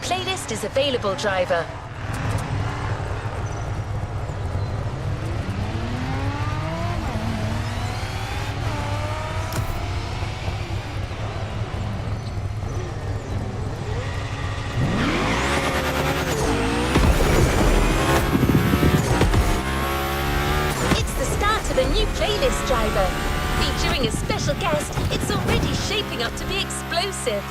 playlist is available, driver. It's the start of a new playlist, driver. Featuring a special guest, it's already shaping up to be explosive.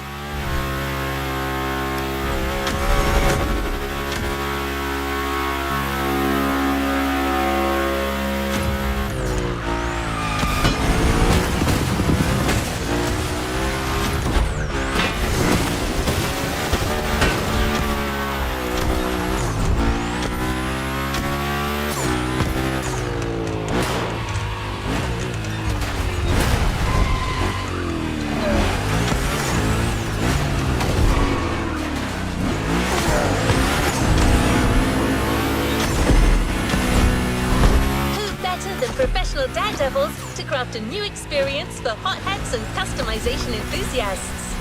Professional daredevils to craft a new experience for hotheads and customization enthusiasts.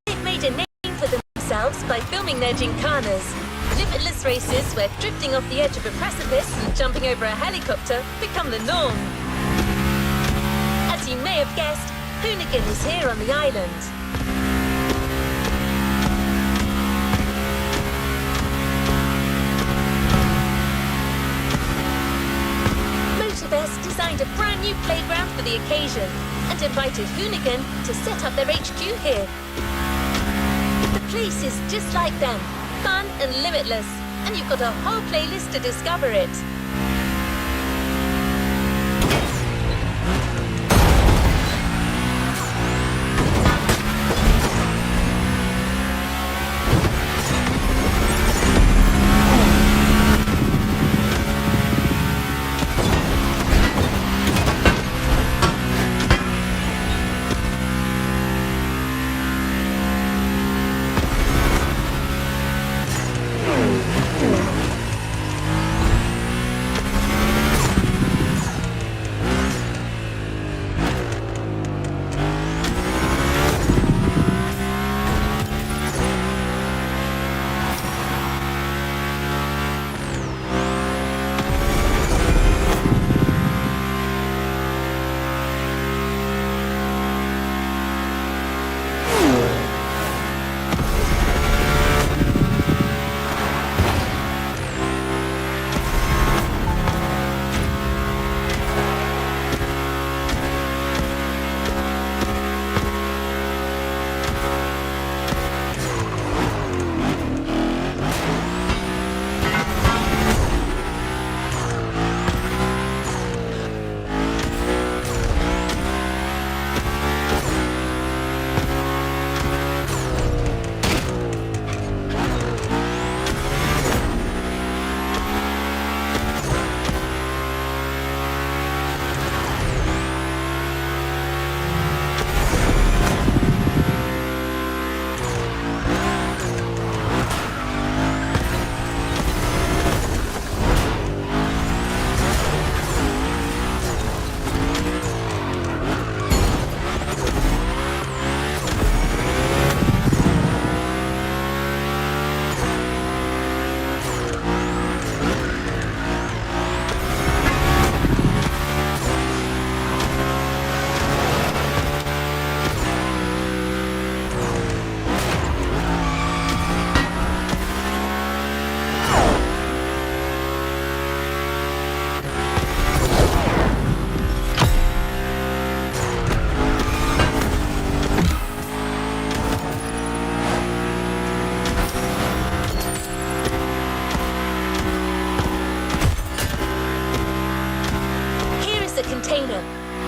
They've made a name for themselves by filming their gymkhanas, limitless races where drifting off the edge of a precipice and jumping over a helicopter become the norm. As you may have guessed, Hoonigan is here on the island. Motorfest designed a brand new playground for the occasion and invited Hoonigan to set up their HQ here. The place is just like them, fun and limitless, and you've got a whole playlist to discover it.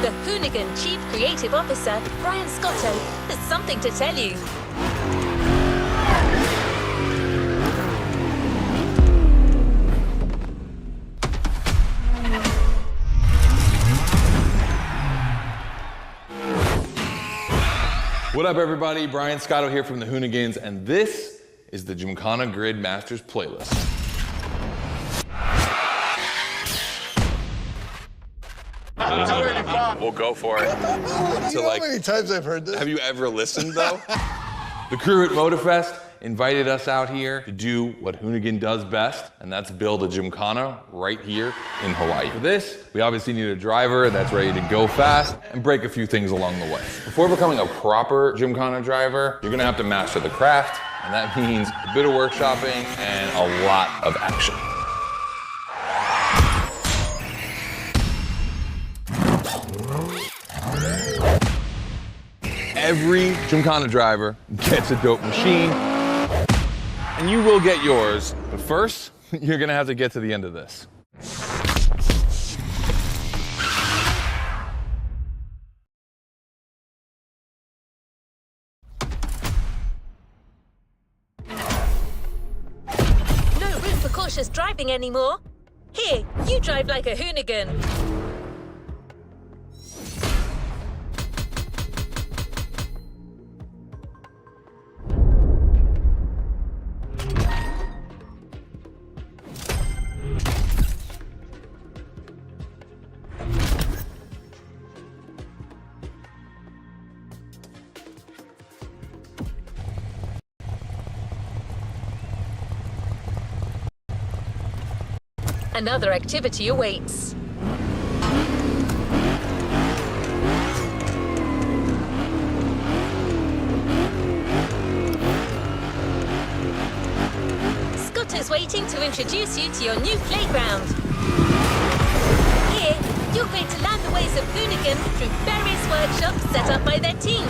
The Hoonigan Chief Creative Officer, Brian Scotto, has something to tell you. What up, everybody? Brian Scotto here from the Hoonigans, and this is the Gymkhana Grid Masters playlist. We'll go for it. You know how many times I've heard this? Have you ever listened, though? The crew at Motorfest invited us out here to do what Hoonigan does best, and that's build a gymkhana right here in Hawaii. For this, we obviously need a driver that's ready to go fast and break a few things along the way. Before becoming a proper gymkhana driver, you're gonna have to master the craft, and that means a bit of workshopping and a lot of action. Every gymkhana driver gets a dope machine, and you will get yours. But first, you're gonna have to get to the end of this. No room for cautious driving anymore. Here, you drive like a hoonigan. Another activity awaits. Scott is waiting to introduce you to your new playground. Here, you're going to learn the ways of Hoonigan through various workshops set up by their team.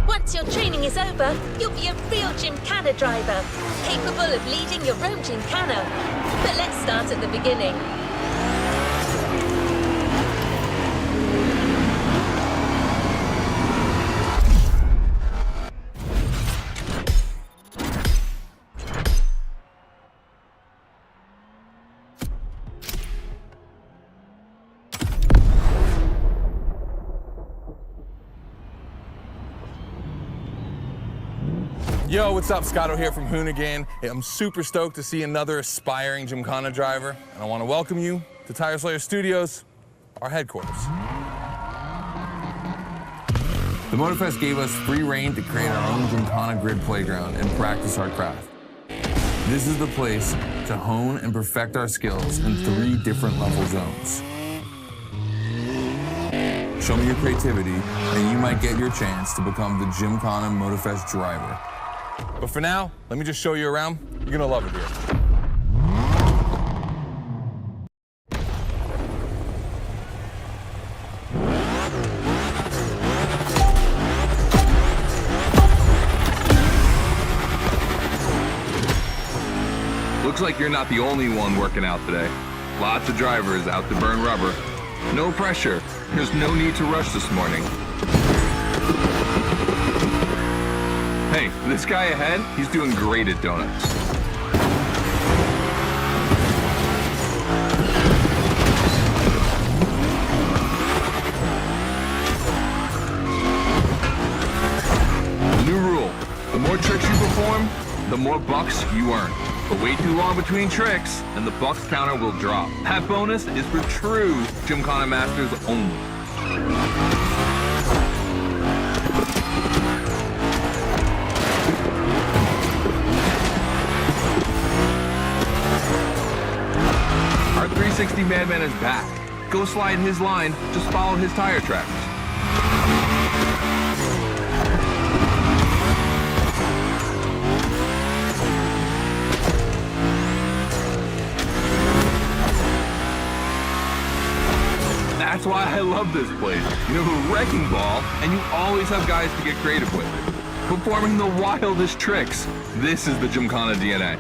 Once your training is over, you'll be a real gymkhana driver, capable of leading your own gymkhana. But let's start at the beginning. Yo, what's up? Scotto here from Hoonigan. I'm super stoked to see another aspiring gymkhana driver, and I want to welcome you to Tire Slayer Studios, our headquarters. The Motorfest gave us free reign to create our own gymkhana grid playground and practice our craft. This is the place to hone and perfect our skills in 3 different level zones. Show me your creativity, and you might get your chance to become the Gymkhana Motorfest driver. But for now, let me just show you around. You're gonna love it here. Looks like you're not the only one working out today. Lots of drivers out to burn rubber. No pressure. There's no need to rush this morning. Hey, this guy ahead, he's doing great at donuts. New rule, the more tricks you perform, the more bucks you earn. But wait too long between tricks, and the bucks counter will drop. That bonus is for true Gymkhana Masters only. Our 360 Madman is back. Go slide his line, just follow his tire tracks. That's why I love this place. You have a wrecking ball, and you always have guys to get creative with it. Performing the wildest tricks. This is the Gymkhana DNA.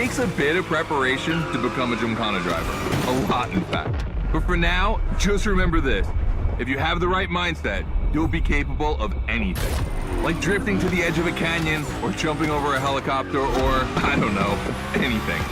takes a bit of preparation to become a Gymkhana driver. A lot, in fact. But for now, just remember this. If you have the right mindset, you'll be capable of anything. Like drifting to the edge of a canyon, or jumping over a helicopter, or, I don't know, anything.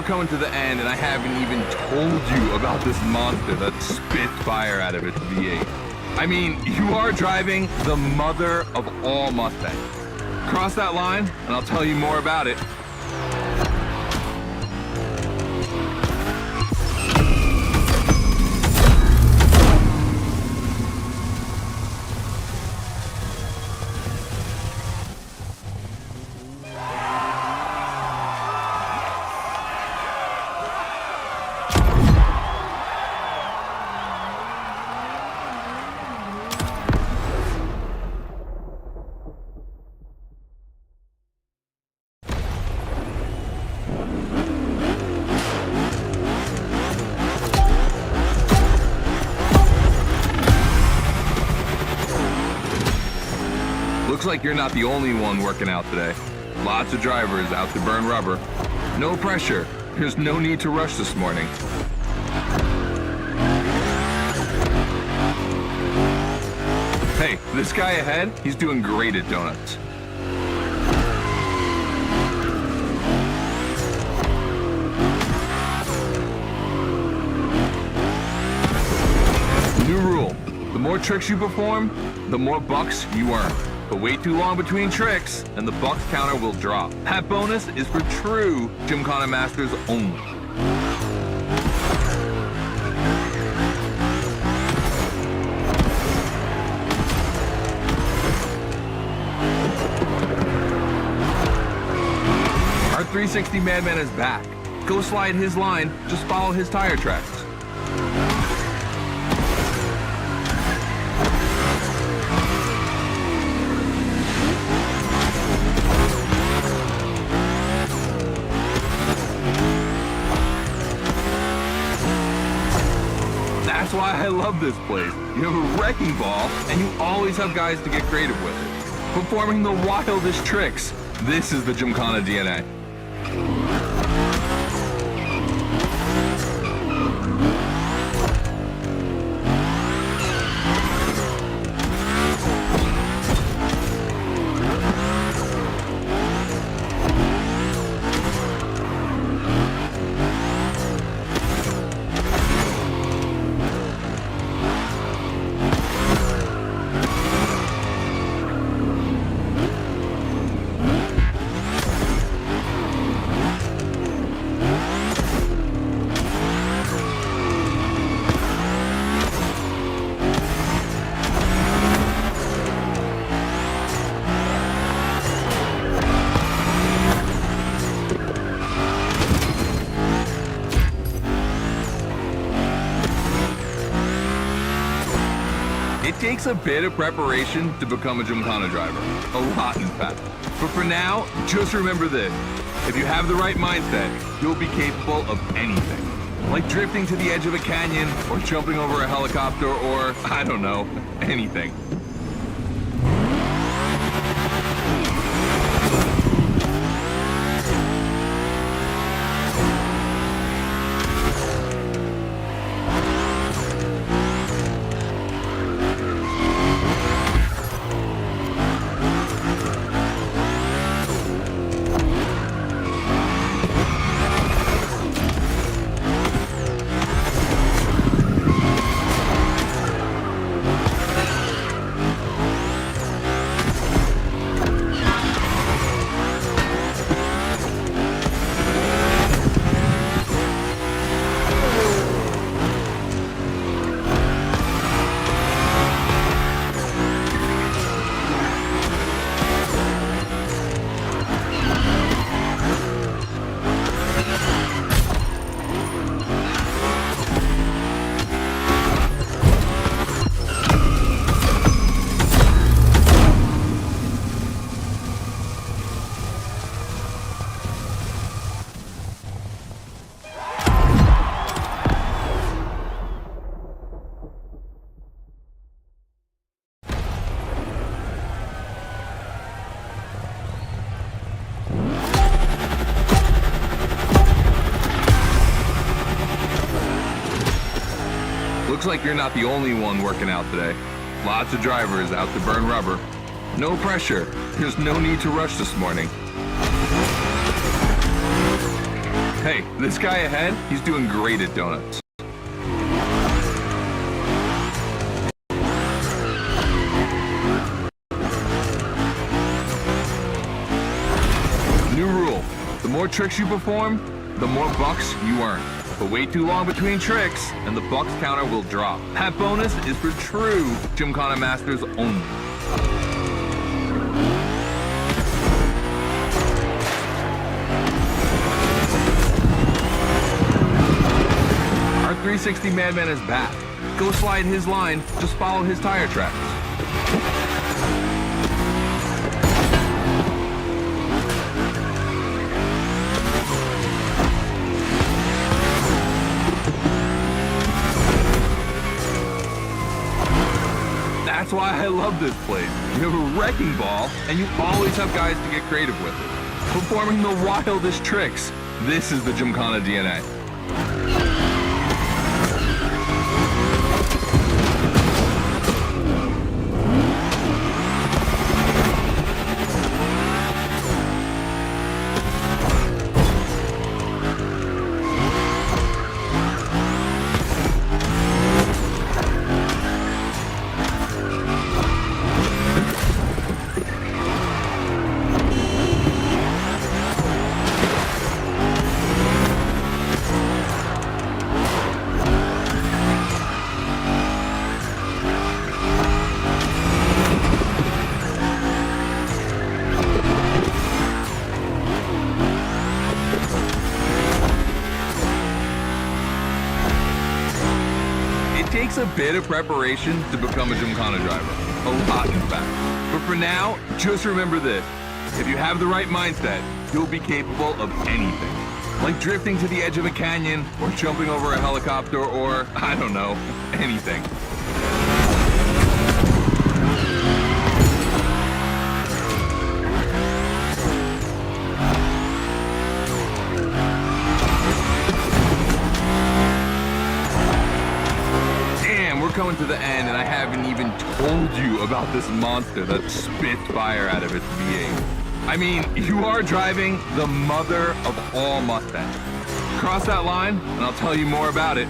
Coming to the end, and I haven't even told you about this monster that spits fire out of its V8. I mean, you are driving the mother of all Mustangs. Cross that line, and I'll tell you more about it. Looks like you're not the only one working out today. Lots of drivers out to burn rubber. No pressure. There's no need to rush this morning. Hey, this guy ahead, he's doing great at donuts. New rule, the more tricks you perform, the more bucks you earn. But wait too long between tricks, and the bucks counter will drop. That bonus is for true Gymkhana masters only. Our 360 Madman is back. Go slide his line, just follow his tire tracks. That's why I love this place. You have a wrecking ball, and you always have guys to get creative with it. Performing the wildest tricks. This is the Gymkhana DNA. It takes a bit of preparation to become a Gymkhana driver. A lot, in fact. But for now, just remember this. If you have the right mindset, you'll be capable of anything. Like drifting to the edge of a canyon, or jumping over a helicopter, or, I don't know, anything. Looks like you're not the only one working out today. Lots of drivers out to burn rubber. No pressure. There's no need to rush this morning. Hey, this guy ahead, he's doing great at donuts. New rule, the more tricks you perform, the more bucks you earn. But wait too long between tricks, and the bucks counter will drop. That bonus is for true Gymkhana masters only. Our 360 Madman is back. Go slide his line, just follow his tire tracks. That's why I love this place. You have a wrecking ball, and you always have guys to get creative with it. Performing the wildest tricks. This is the Gymkhana DNA. It takes a bit of preparation to become a Gymkhana driver. A lot, in fact. But for now, just remember this. If you have the right mindset, you'll be capable of anything. Like drifting to the edge of a canyon, or jumping over a helicopter, or, I don't know, anything. Coming to the end, and I haven't even told you about this monster that spits fire out of its V8. I mean, you are driving the mother of all Mustangs. Cross that line, and I'll tell you more about it.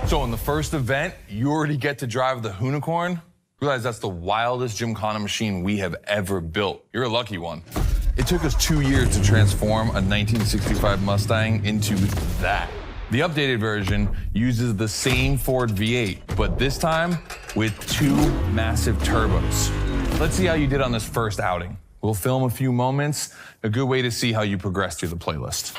So in the first event, you already get to drive the Unicorn. Realize that's the wildest Gymkhana machine we have ever built. You're a lucky one. It took us 2 years to transform a 1965 Mustang into that. The updated version uses the same Ford V8, but this time with 2 massive turbos. Let's see how you did on this first outing. We'll film a few moments, a good way to see how you progress through the playlist.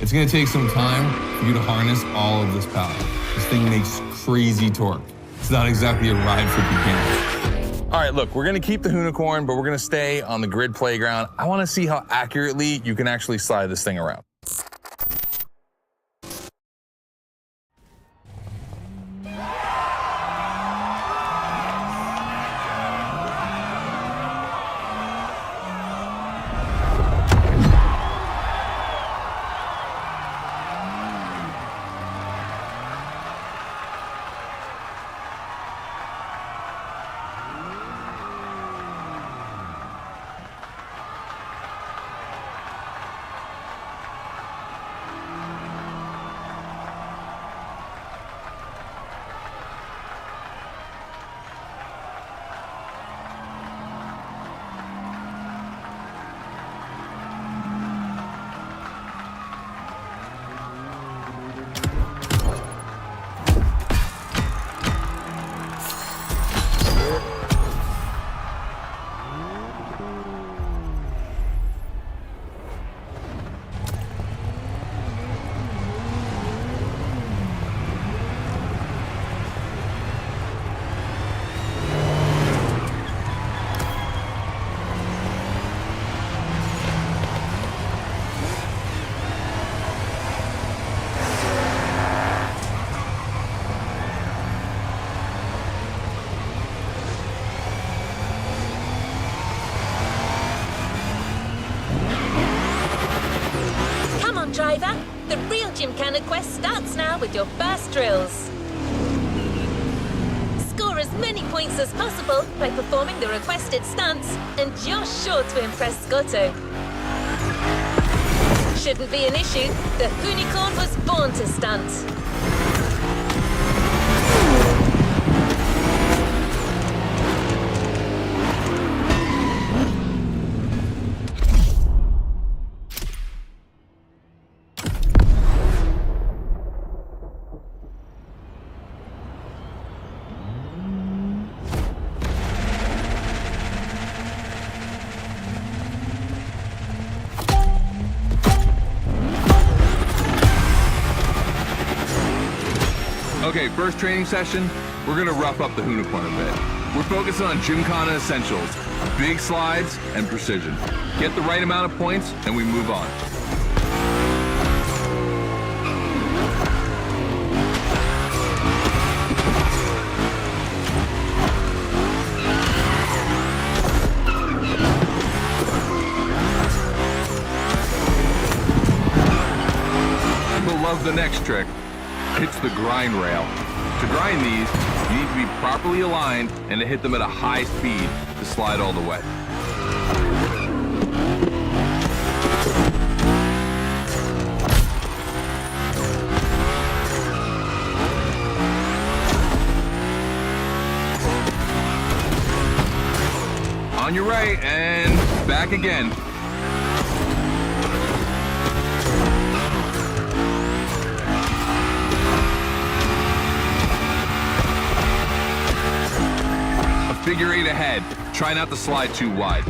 It's gonna take some time for you to harness all of this power. This thing makes crazy torque. It's not exactly a ride for beginners. All right, look, we're gonna keep the Unicorn, but we're gonna stay on the grid playground. I wanna see how accurately you can actually slide this thing around. driver. The real Gymkhana quest starts now with your first drills. Score as many points as possible by performing the requested stunts, and you're sure to impress Scotto. Shouldn't be an issue. The Unicorn was born to stunt. Okay, first training session, we're gonna rough up the Unicorn a bit. We're focusing on Gymkhana essentials, big slides and precision. Get the right amount of points and we move on. People love the next trick. It's the grind rail. To grind these, you need to be properly aligned and to hit them at a high speed to slide all the way. On your right and back again. Figure 8 ahead. Try not to slide too wide.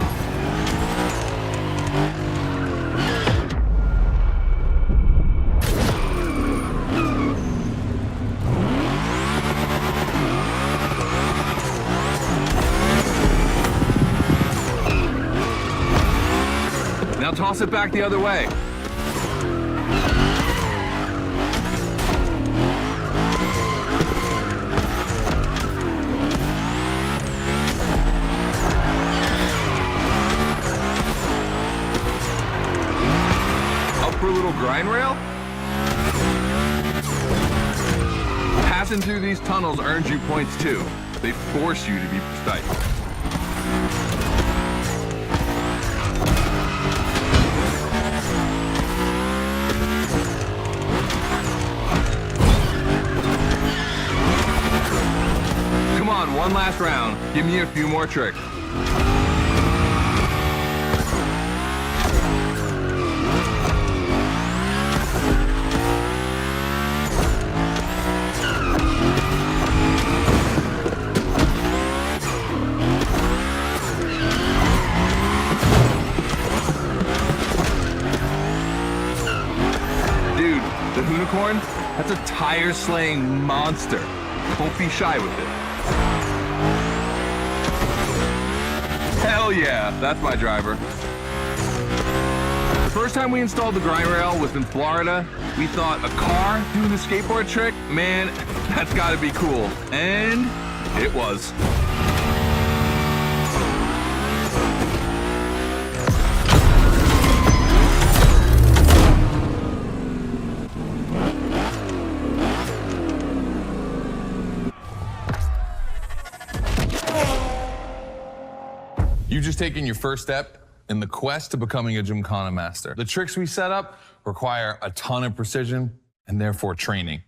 Now toss it back the other way. For a little grind rail? Passing through these tunnels earns you points too. They force you to be precise. Come on, one last round. Give me a few more tricks. The Unicorn, that's a tire-slaying monster. Don't be shy with it. Hell yeah, that's my driver. The first time we installed the grind rail was in Florida. We thought a car doing the skateboard trick, man, that's gotta be cool. And it was. You've just taken your first step in the quest to becoming a Gymkhana master. The tricks we set up require a ton of precision and therefore training.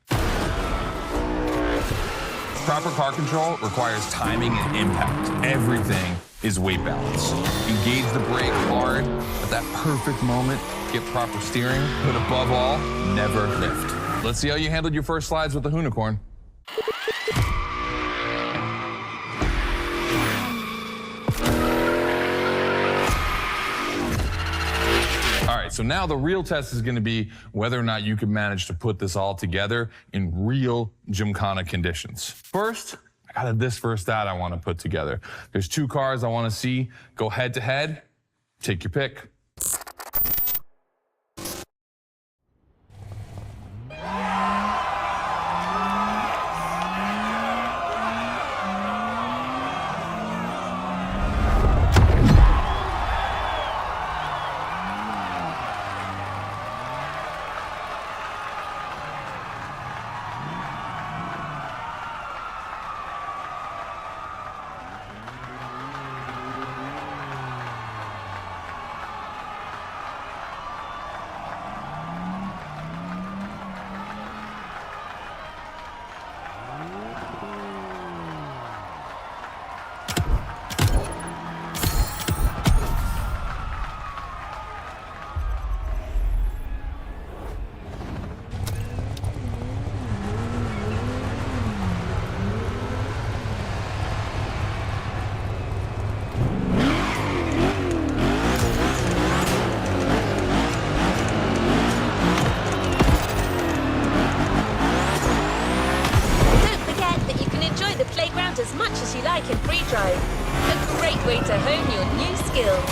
Proper car control requires timing and impact. Everything is weight balance. Engage the brake hard at that perfect moment, get proper steering, but above all, never lift. Let's see how you handled your first slides with the Unicorn. All right, so now the real test is gonna be whether or not you can manage to put this all together in real Gymkhana conditions. First, I got this first stat I wanna put together. There's two cars I wanna see go head to head. Take your pick. way to hone your new skills.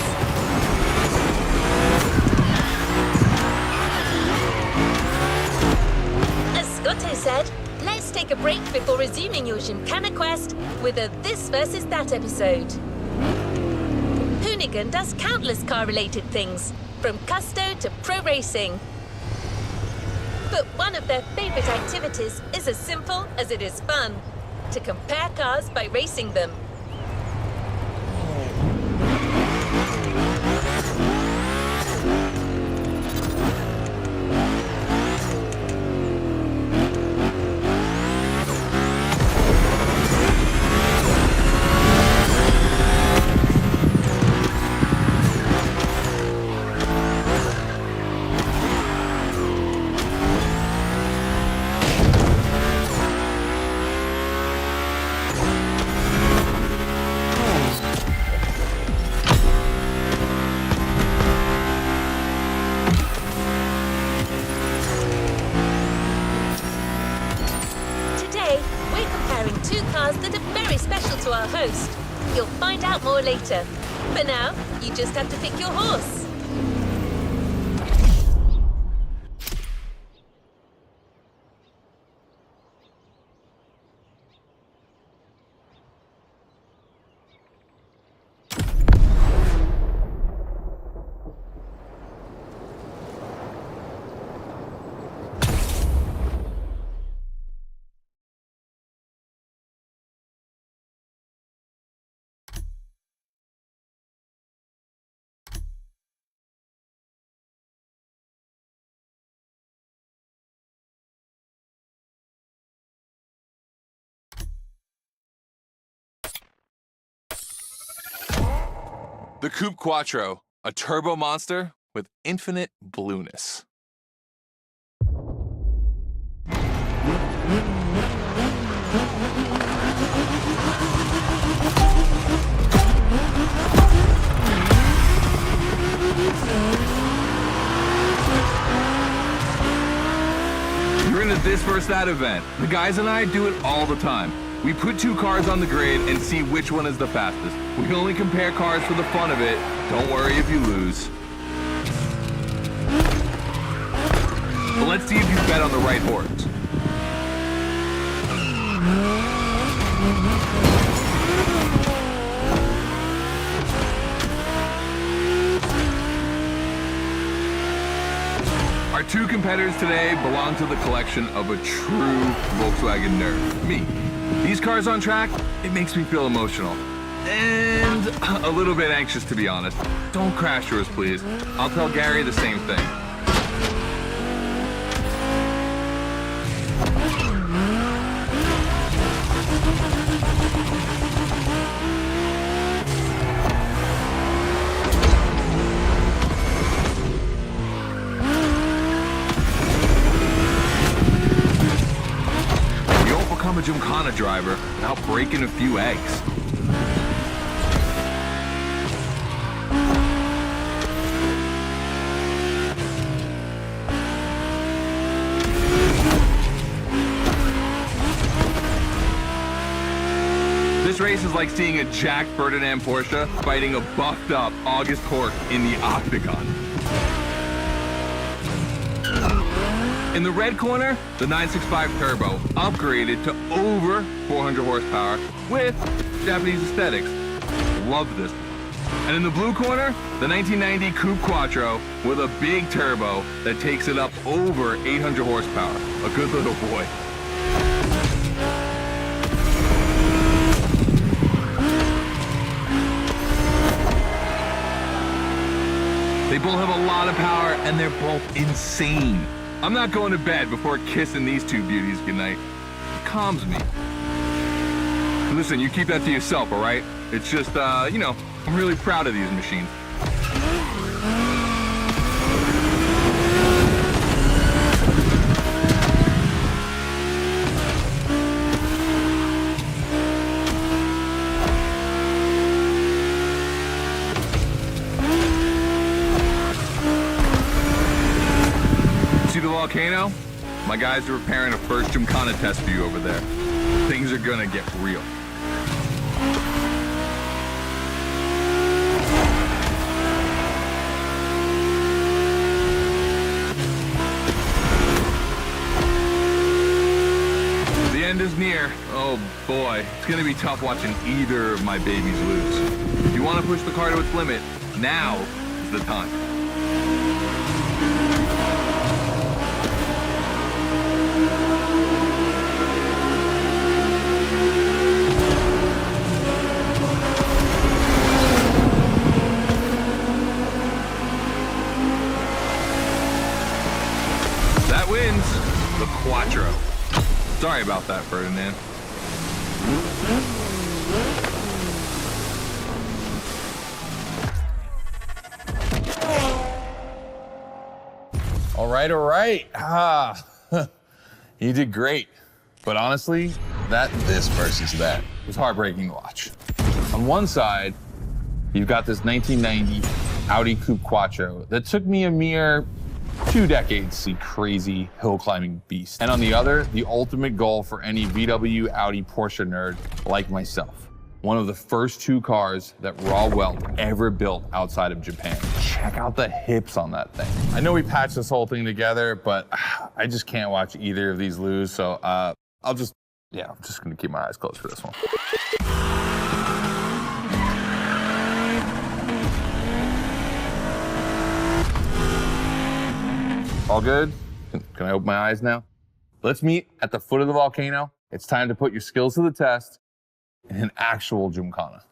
As Scotto said, let's take a break before resuming your Gymkhana quest with a This versus That episode. Hoonigan does countless car-related things, from custo to pro racing. But one of their favorite activities is as simple as it is fun: to compare cars by racing them. Two cars that are very special to our host. You'll find out more later. For now, you just have to pick your horse. The Coupe Quattro, a turbo monster with infinite blueness. You're in a This versus That event. The guys and I do it all the time. We put two cars on the grid and see which one is the fastest. We only compare cars for the fun of it. Don't worry if you lose. But let's see if you bet on the right horse. Our two competitors today belong to the collection of a true Volkswagen nerd, me. These cars on track, it makes me feel emotional. And a little bit anxious, to be honest. Don't crash yours, please. I'll tell Gary the same thing. I'm a Gymkhana driver without breaking a few eggs. This race is like seeing a Jack Ferdinand Porsche fighting a buffed up August Hork in the octagon. In the red corner, the 965 Turbo, upgraded to over 400 horsepower with Japanese aesthetics. Love this. And in the blue corner, the 1990 Coupe Quattro with a big turbo that takes it up over 800 horsepower. A good little boy. They both have a lot of power and they're both insane. I'm not going to bed before kissing these two beauties goodnight. It calms me. Listen, you keep that to yourself, all right? It's just, you know, I'm really proud of these machines. See the volcano? My guys are preparing a first Gymkhana test for you over there. Things are gonna get real. boy, it's gonna be tough watching either of my babies lose. If you wanna push the car to its limit, now is the time. That wins the Quattro. Sorry about that, Ferdinand. All right. You did great. But honestly, this versus that was heartbreaking to watch. On one side, you've got this 1990 Audi Coupe Quattro that took me a mere 2 decades to see crazy hill climbing beast. And on the other, the ultimate goal for any VW, Audi, Porsche nerd like myself. One of the first 2 cars that Raw Welt ever built outside of Japan. Check out the hips on that thing. I know we patched this whole thing together, but I just can't watch either of these lose. So I'm just gonna keep my eyes closed for this one. All good? Can I open my eyes now? Let's meet at the foot of the volcano. It's time to put your skills to the test in an actual Gymkhana.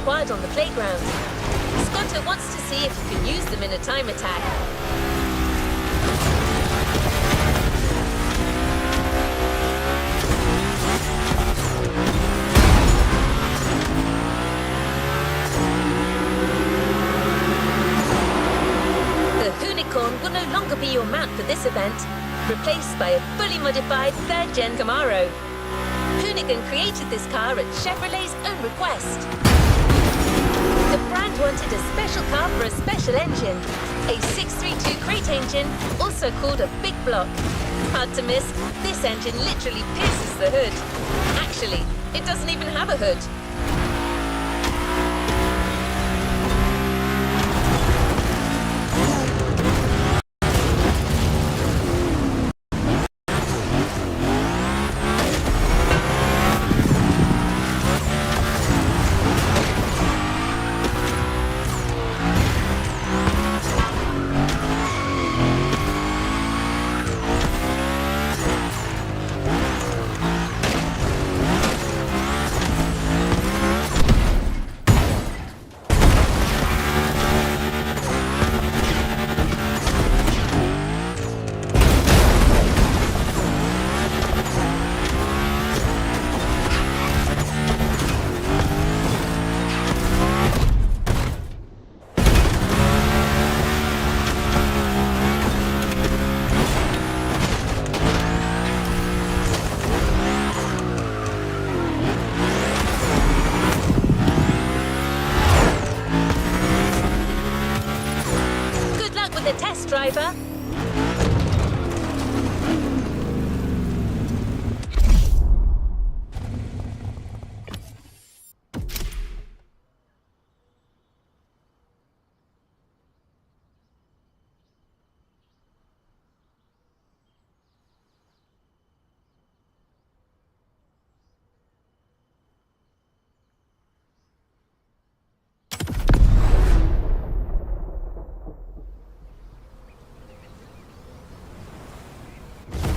required on the playground. Scotto wants to see if you can use them in a time attack. The Unicorn will no longer be your mount for this event, replaced by a fully modified third-gen Camaro. Hoonigan created this car at Chevrolet's own request. The brand wanted a special car for a special engine, a 632 crate engine, also called a big block. Hard to miss, this engine literally pierces the hood. Actually, it doesn't even have a hood. Driver.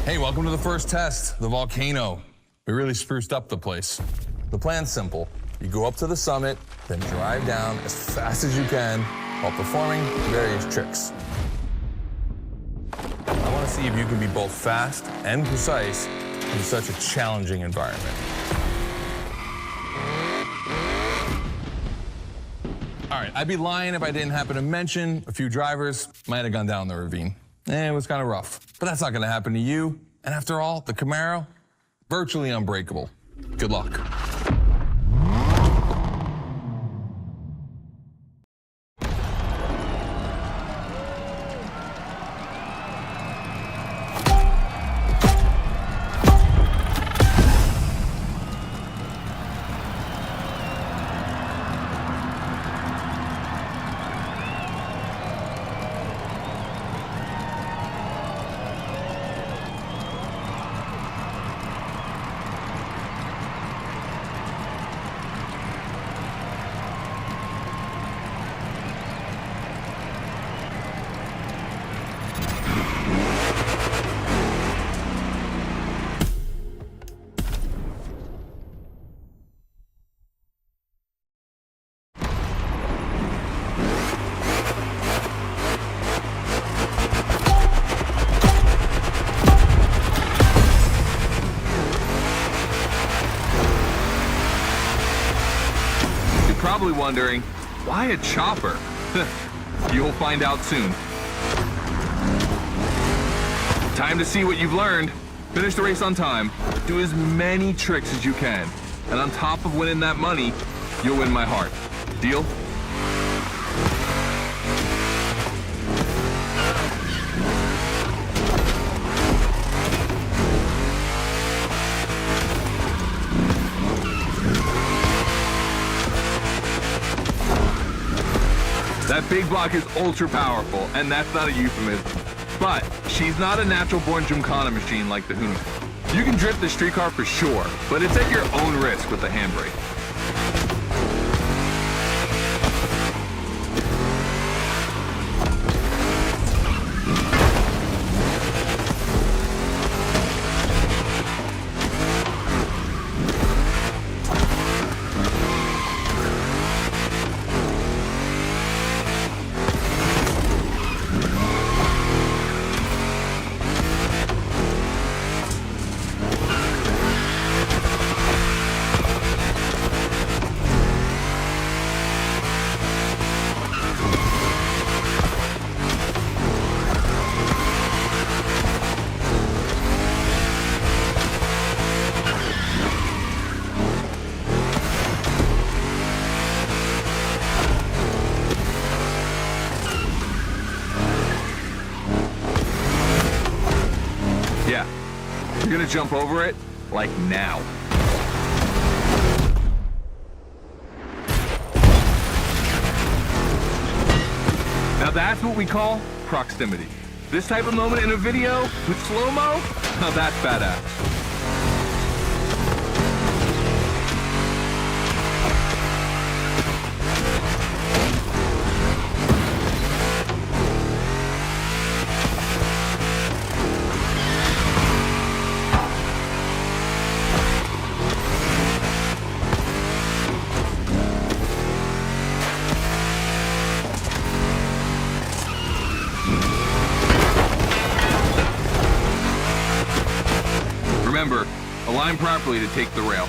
Hey, welcome to the first test, the volcano. We really spruced up the place. The plan's simple. You go up to the summit, then drive down as fast as you can while performing various tricks. I want to see if you can be both fast and precise in such a challenging environment. All right, I'd be lying if I didn't happen to mention a few drivers might have gone down the ravine. It was kind of rough, but that's not going to happen to you. And after all, the Camaro, virtually unbreakable. Good luck. Probably wondering, why a chopper? You'll find out soon. Time to see what you've learned. Finish the race on time, do as many tricks as you can, and on top of winning that money, you'll win my heart. Deal? That big block is ultra powerful, and that's not a euphemism. But she's not a natural-born Gymkhana machine like the Hoonigan. You can drift the streetcar for sure, but it's at your own risk with the handbrake. Yeah, you're gonna jump over it, like now. Now that's what we call proximity. This type of moment in a video with slow-mo, now that's badass. Remember, align properly to take the rail.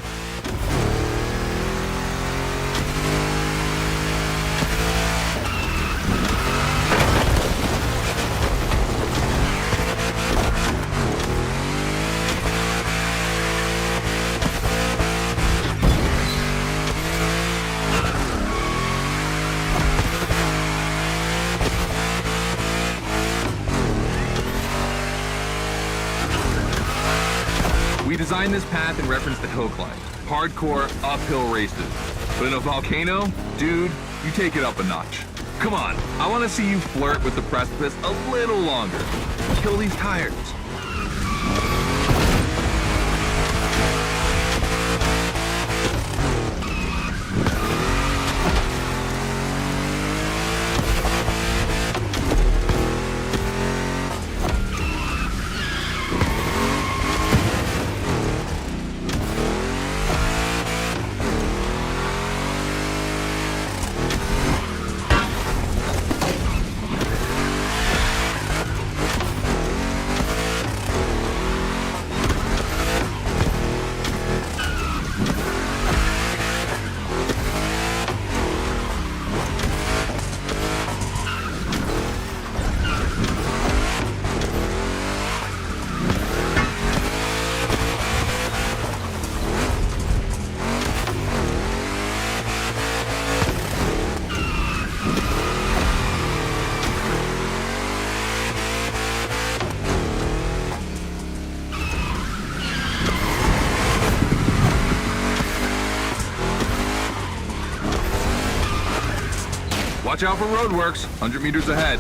We designed this path in reference to hill climbs, hardcore uphill races. But in a volcano, dude, you take it up a notch. Come on, I want to see you flirt with the precipice a little longer. Kill these tires. Watch out for roadworks, 100 meters ahead.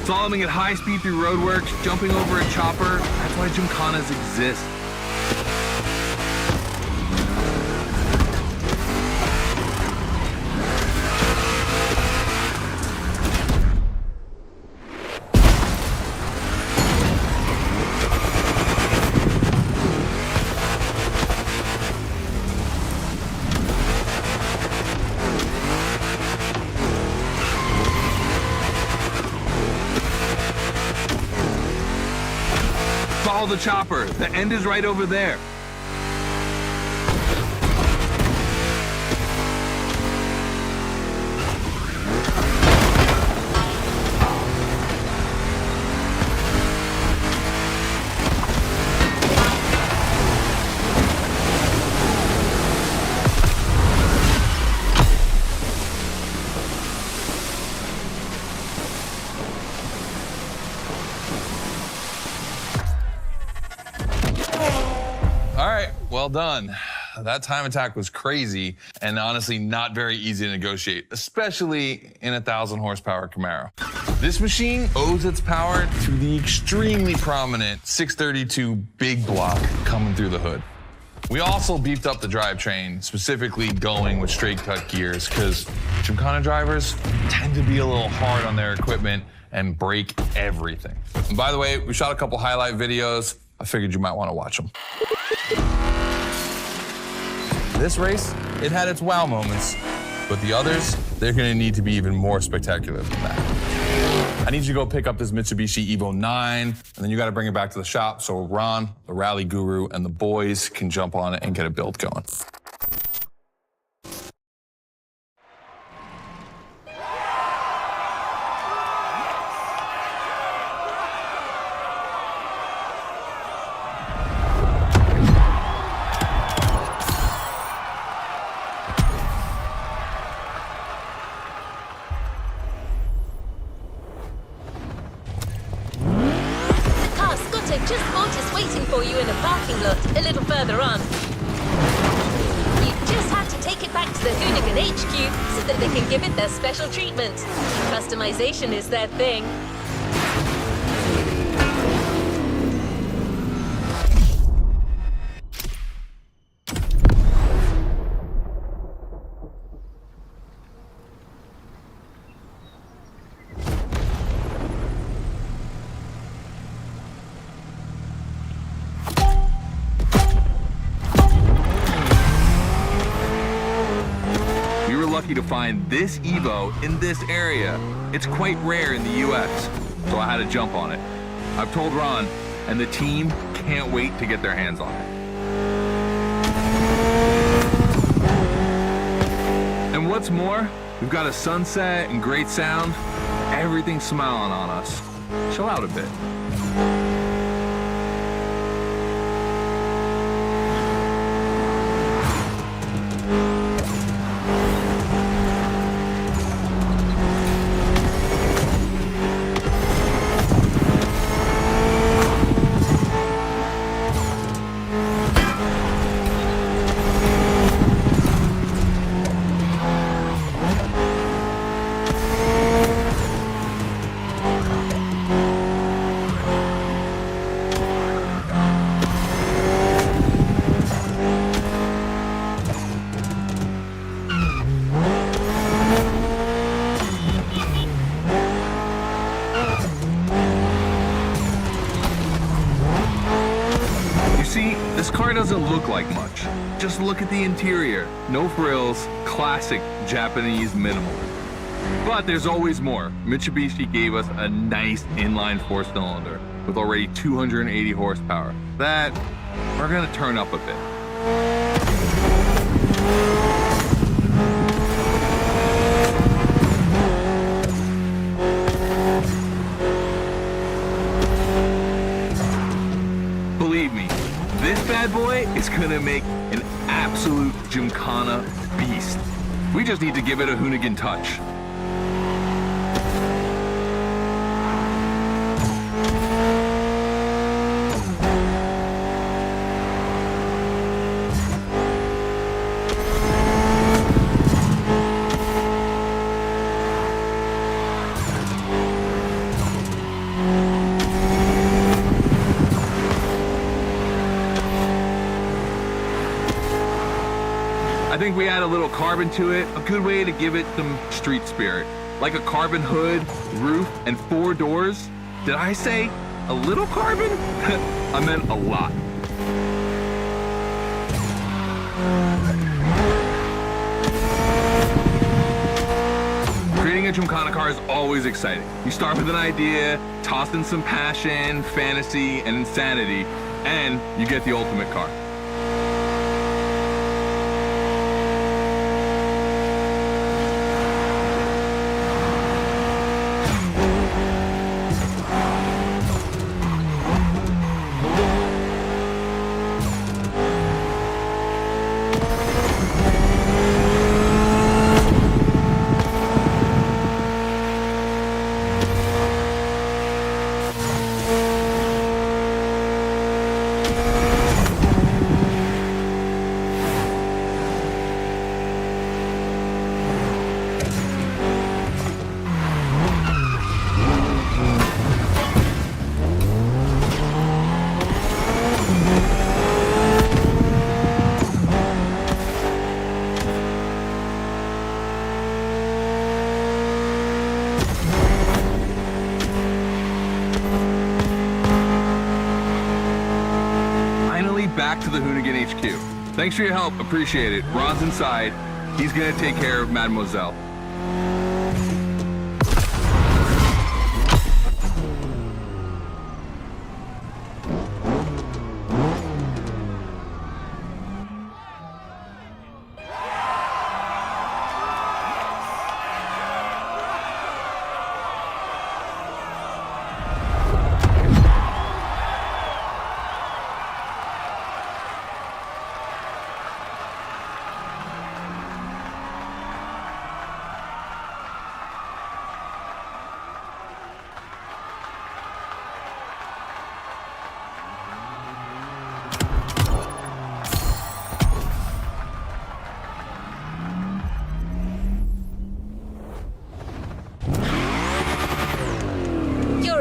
Slaloming at high speed through roadworks, jumping over a chopper, that's why Gymkhanas exist. Follow the chopper. The end is right over there. Well done. That time attack was crazy and honestly not very easy to negotiate, especially in a 1,000 horsepower Camaro. This machine owes its power to the extremely prominent 632 big block coming through the hood. We also beefed up the drivetrain, specifically going with straight cut gears, because Gymkhana drivers tend to be a little hard on their equipment and break everything. And by the way, we shot a couple highlight videos. I figured you might want to watch them. This race, it had its wow moments, but the others, they're gonna need to be even more spectacular than that. I need you to go pick up this Mitsubishi Evo 9, and then you gotta bring it back to the shop so Ron, the rally guru, and the boys can jump on it and get a build going. Just bought is waiting for you in a parking lot a little further on. You just have to take it back to the Hoonigan HQ so that they can give it their special treatment. Customization is their thing. Lucky to find this Evo in this area. It's quite rare in the US, so I had to jump on it. I've told Ron, and the team can't wait to get their hands on it. And what's more, we've got a sunset and great sound. Everything's smiling on us. Chill out a bit. This car doesn't look like much. Just look at the interior. No frills, classic Japanese minimalism. But there's always more. Mitsubishi gave us a nice inline 4-cylinder with already 280 horsepower. That we're gonna turn up a bit. Believe me, this bad boy is gonna make an absolute absolute Gymkhana beast. We just need to give it a Hoonigan touch. I think we add a little carbon to it, a good way to give it some street spirit. Like a carbon hood, roof, and 4 doors. Did I say a little carbon? I meant a lot. Creating a Gymkhana car is always exciting. You start with an idea, toss in some passion, fantasy, and insanity, and you get the ultimate car. Back to the Hoonigan HQ. Thanks for your help, appreciate it. Ron's inside. He's gonna take care of Mademoiselle.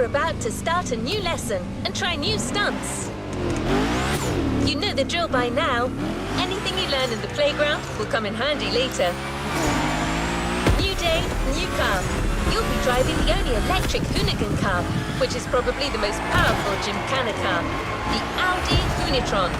About to start a new lesson and try new stunts. You know the drill by now. Anything you learn in the playground will come in handy later. New day, new car. You'll be driving the only electric Hoonigan car, which is probably the most powerful Gymkhana car, the Audi Hoonitron.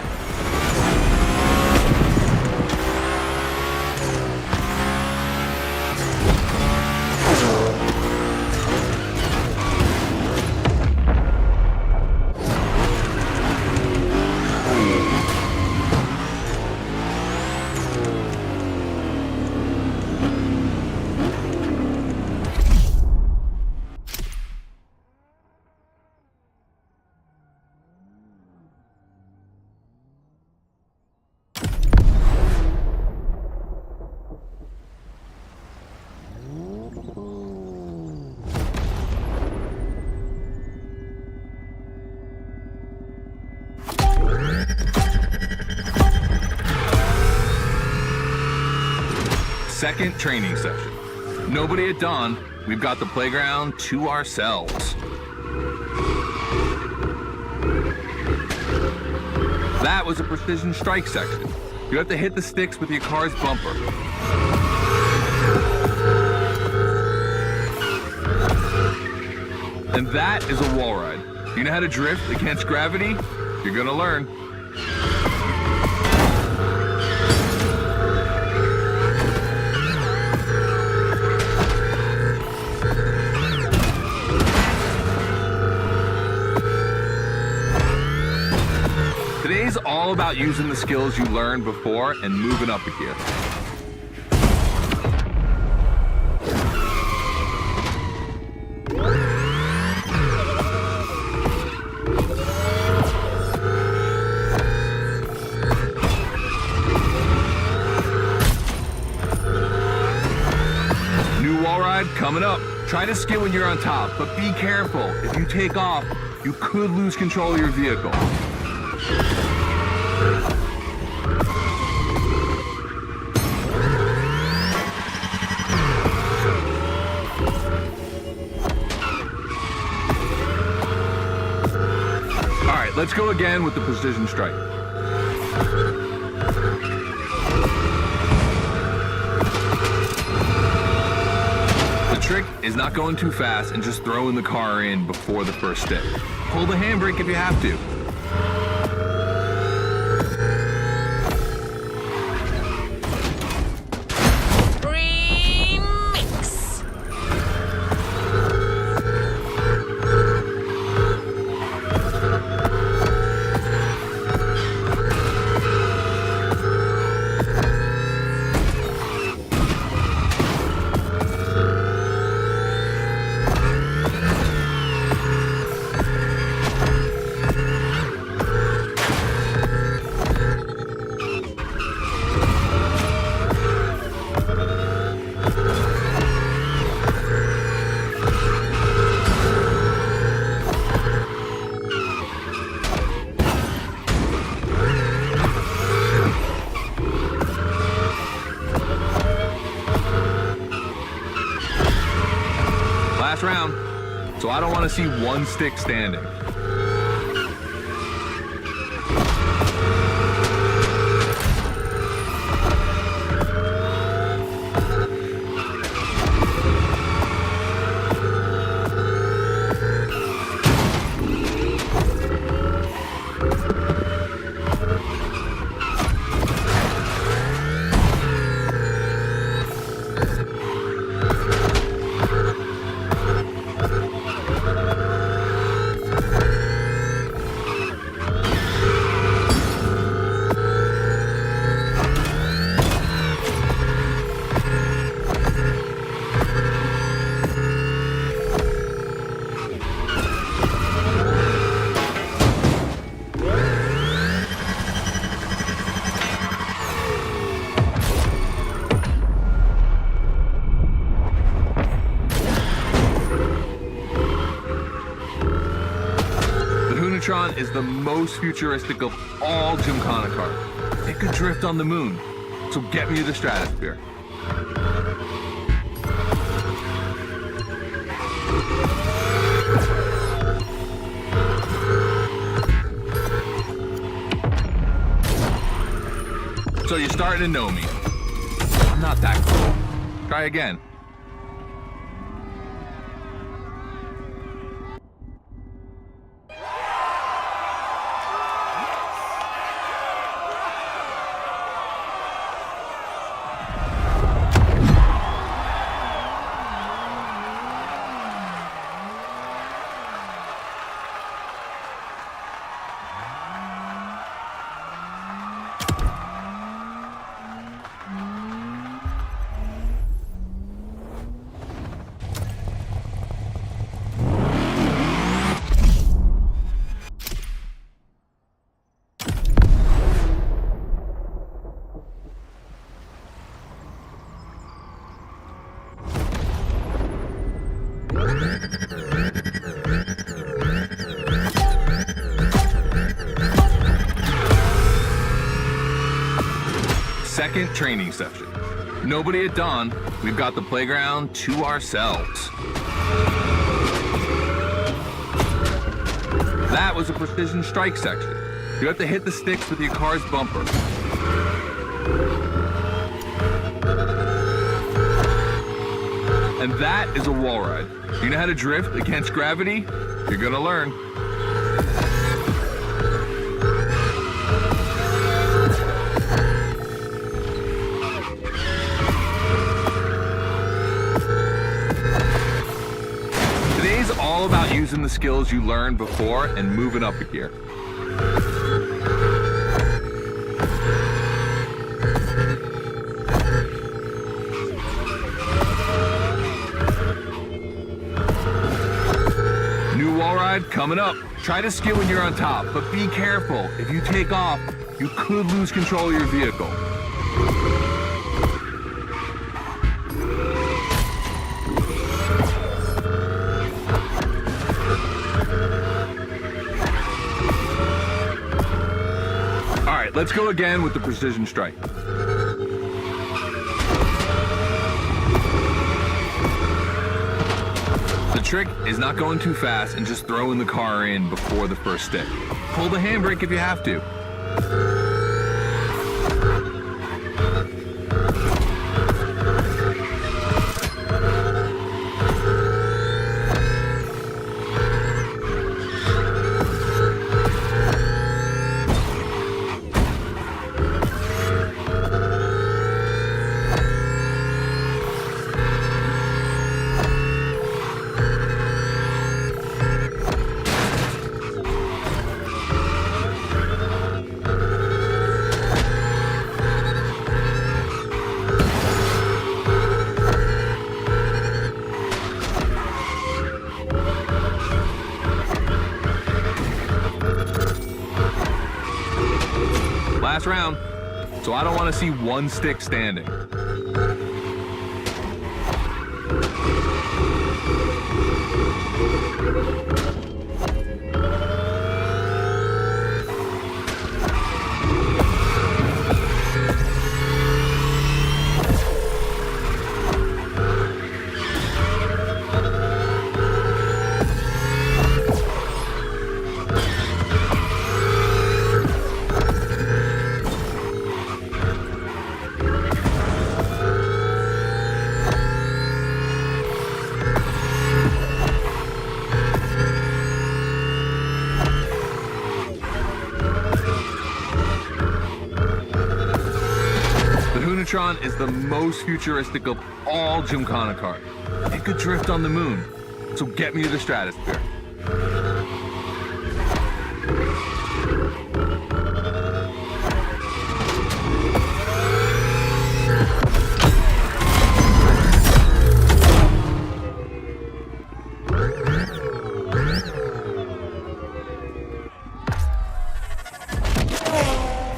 Second training session. Nobody at dawn. We've got the playground to ourselves. That was a precision strike section. You have to hit the sticks with your car's bumper. And that is a wall ride. You know how to drift against gravity? You're gonna learn. Today's all about using the skills you learned before and moving up a gear. ride coming up. Try to skid when you're on top, but be careful. If you take off, you could lose control of your vehicle. All right, let's go again with the precision strike. The trick is not going too fast and just throwing the car in before the first stick. Pull the handbrake if you have to. Remix. Last round, so I don't want to see one stick standing. Is the most futuristic of all Gymkhana cars. It could drift on the moon, so get me to the stratosphere. So you're starting to know me. I'm not that cool. Try again. Second training session. Nobody at dawn. We've got the playground to ourselves. That was a precision strike section. You have to hit the sticks with your car's bumper. And that is a wall ride. You know how to drift against gravity? You're gonna learn. Today's all about using the skills you learned before and moving up a gear. Coming up. Try to skid when you're on top, but be careful. If you take off, you could lose control of your vehicle. Let's go again with the precision strike. The trick is not going too fast and just throwing the car in before the first stick. Pull the handbrake if you have to. Last round, so I don't want to see one stick standing. Hunitron is the most futuristic of all Gymkhana cars. It could drift on the moon, so get me to the stratosphere.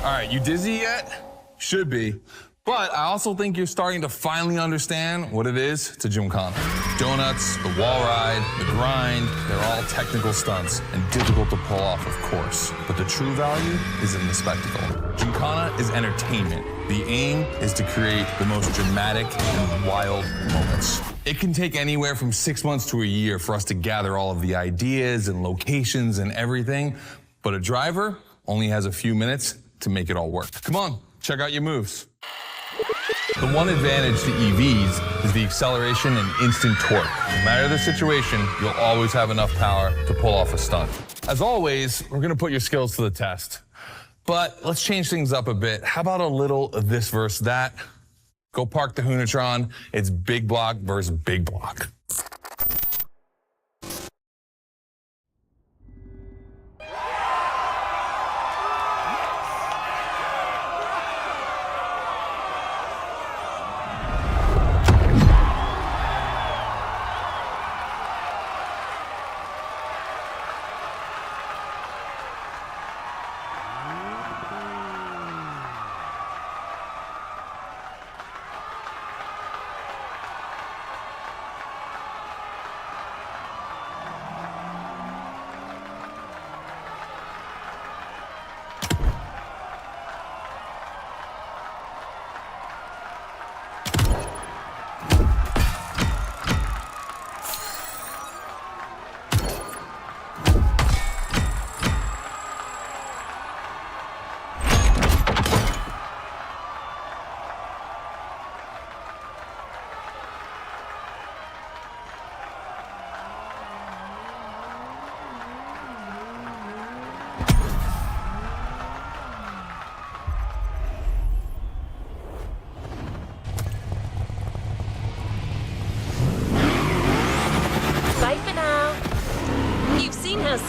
All right, you dizzy yet? Should be. But I also think you're starting to finally understand what it is to Gymkhana. Donuts, the wall ride, the grind, they're all technical stunts and difficult to pull off, of course. But the true value is in the spectacle. Gymkhana is entertainment. The aim is to create the most dramatic and wild moments. It can take anywhere from 6 months to a year for us to gather all of the ideas and locations and everything, but a driver only has a few minutes to make it all work. Come on, check out your moves. The one advantage to EVs is the acceleration and instant torque. No matter the situation, you'll always have enough power to pull off a stunt. As always, we're gonna put your skills to the test. But let's change things up a bit. How about a little of this versus that? Go park the Hunitron. It's big block versus big block.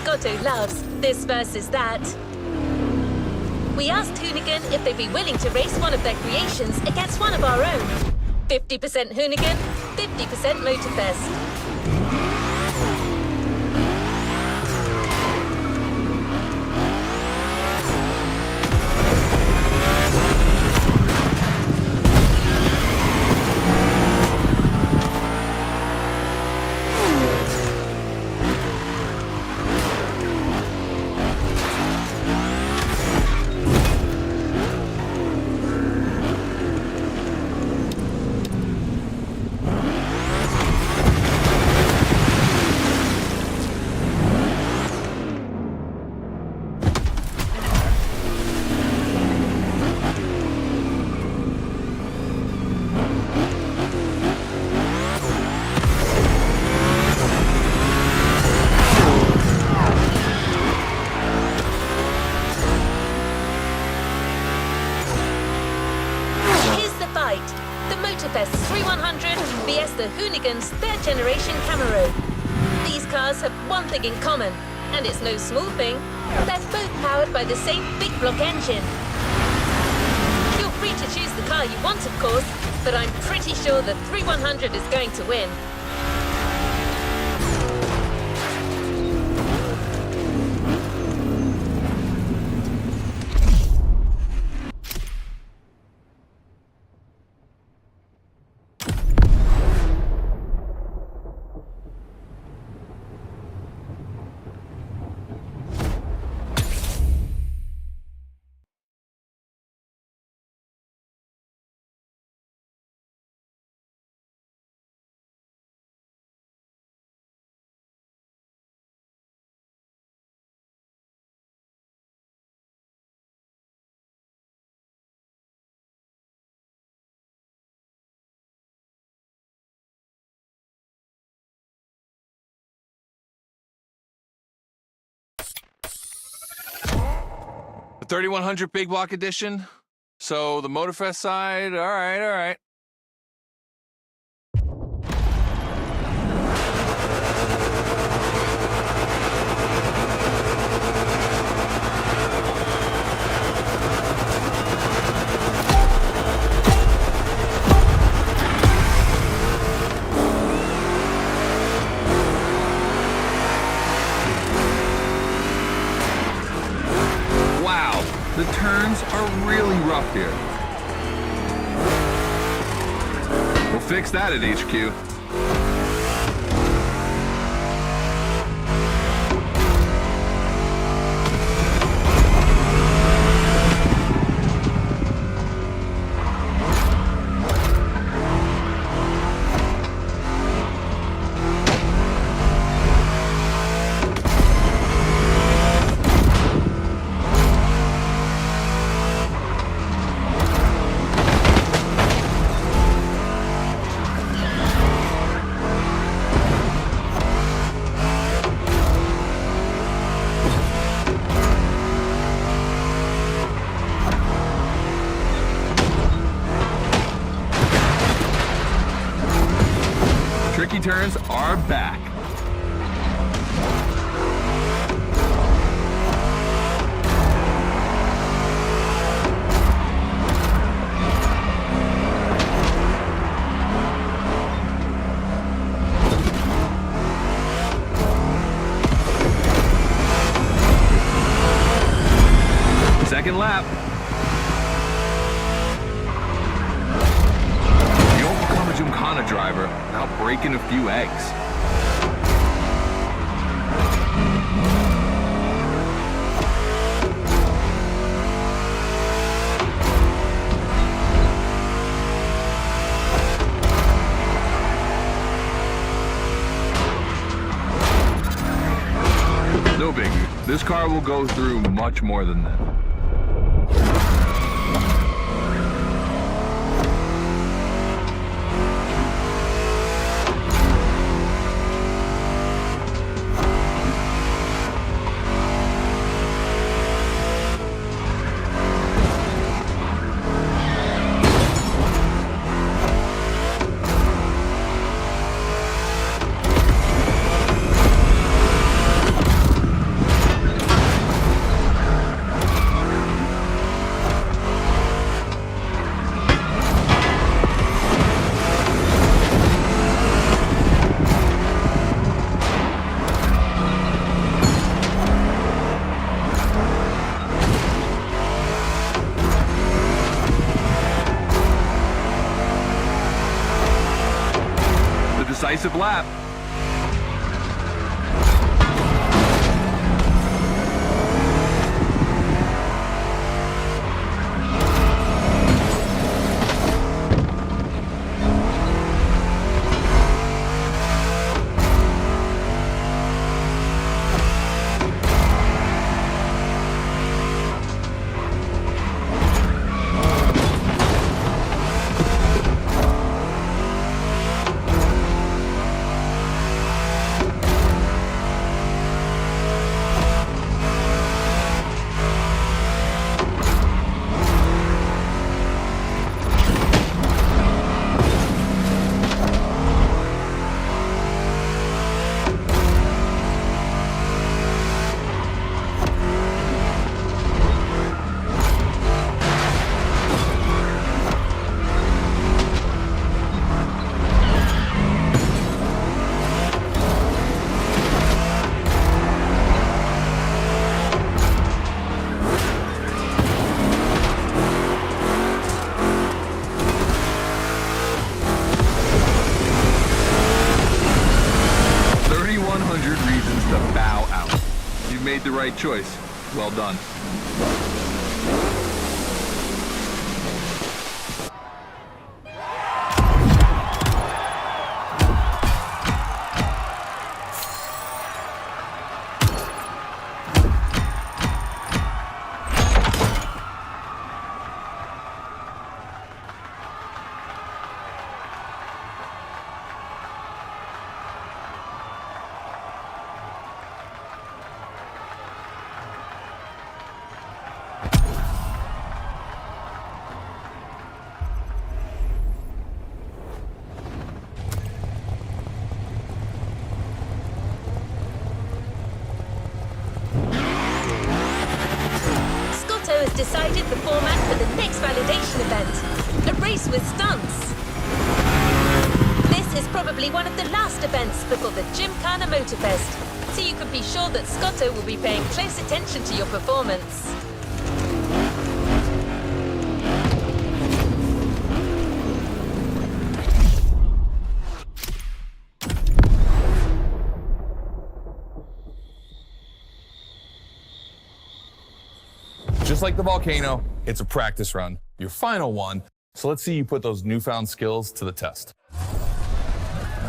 Scotto loves this versus that. We asked Hoonigan if they'd be willing to race one of their creations against one of our own. 50% Hoonigan, 50% Motorfest. Motorfest 3100 vs the Hoonigan's third generation Camaro. These cars have one thing in common, and it's no small thing. They're both powered by the same big block engine. You're free to choose the car you want, of course, but I'm pretty sure the 3100 is going to win. The 3100 Big Block Edition. So the Motorfest side, all right. Wow, the turns are really rough here. We'll fix that at HQ. Tricky turns are back. Second lap. You don't become a Gymkhana driver without breaking a few eggs. No biggie. This car will go through much more than that. Decisive lap. made the right choice. Well done. Decided the format for the next validation event, a race with stunts. This is probably one of the last events before the Gymkhana Motorfest, so you can be sure that Scotto will be paying close attention to your performance. Just like the volcano, it's a practice run, your final one, so let's see you put those newfound skills to the test.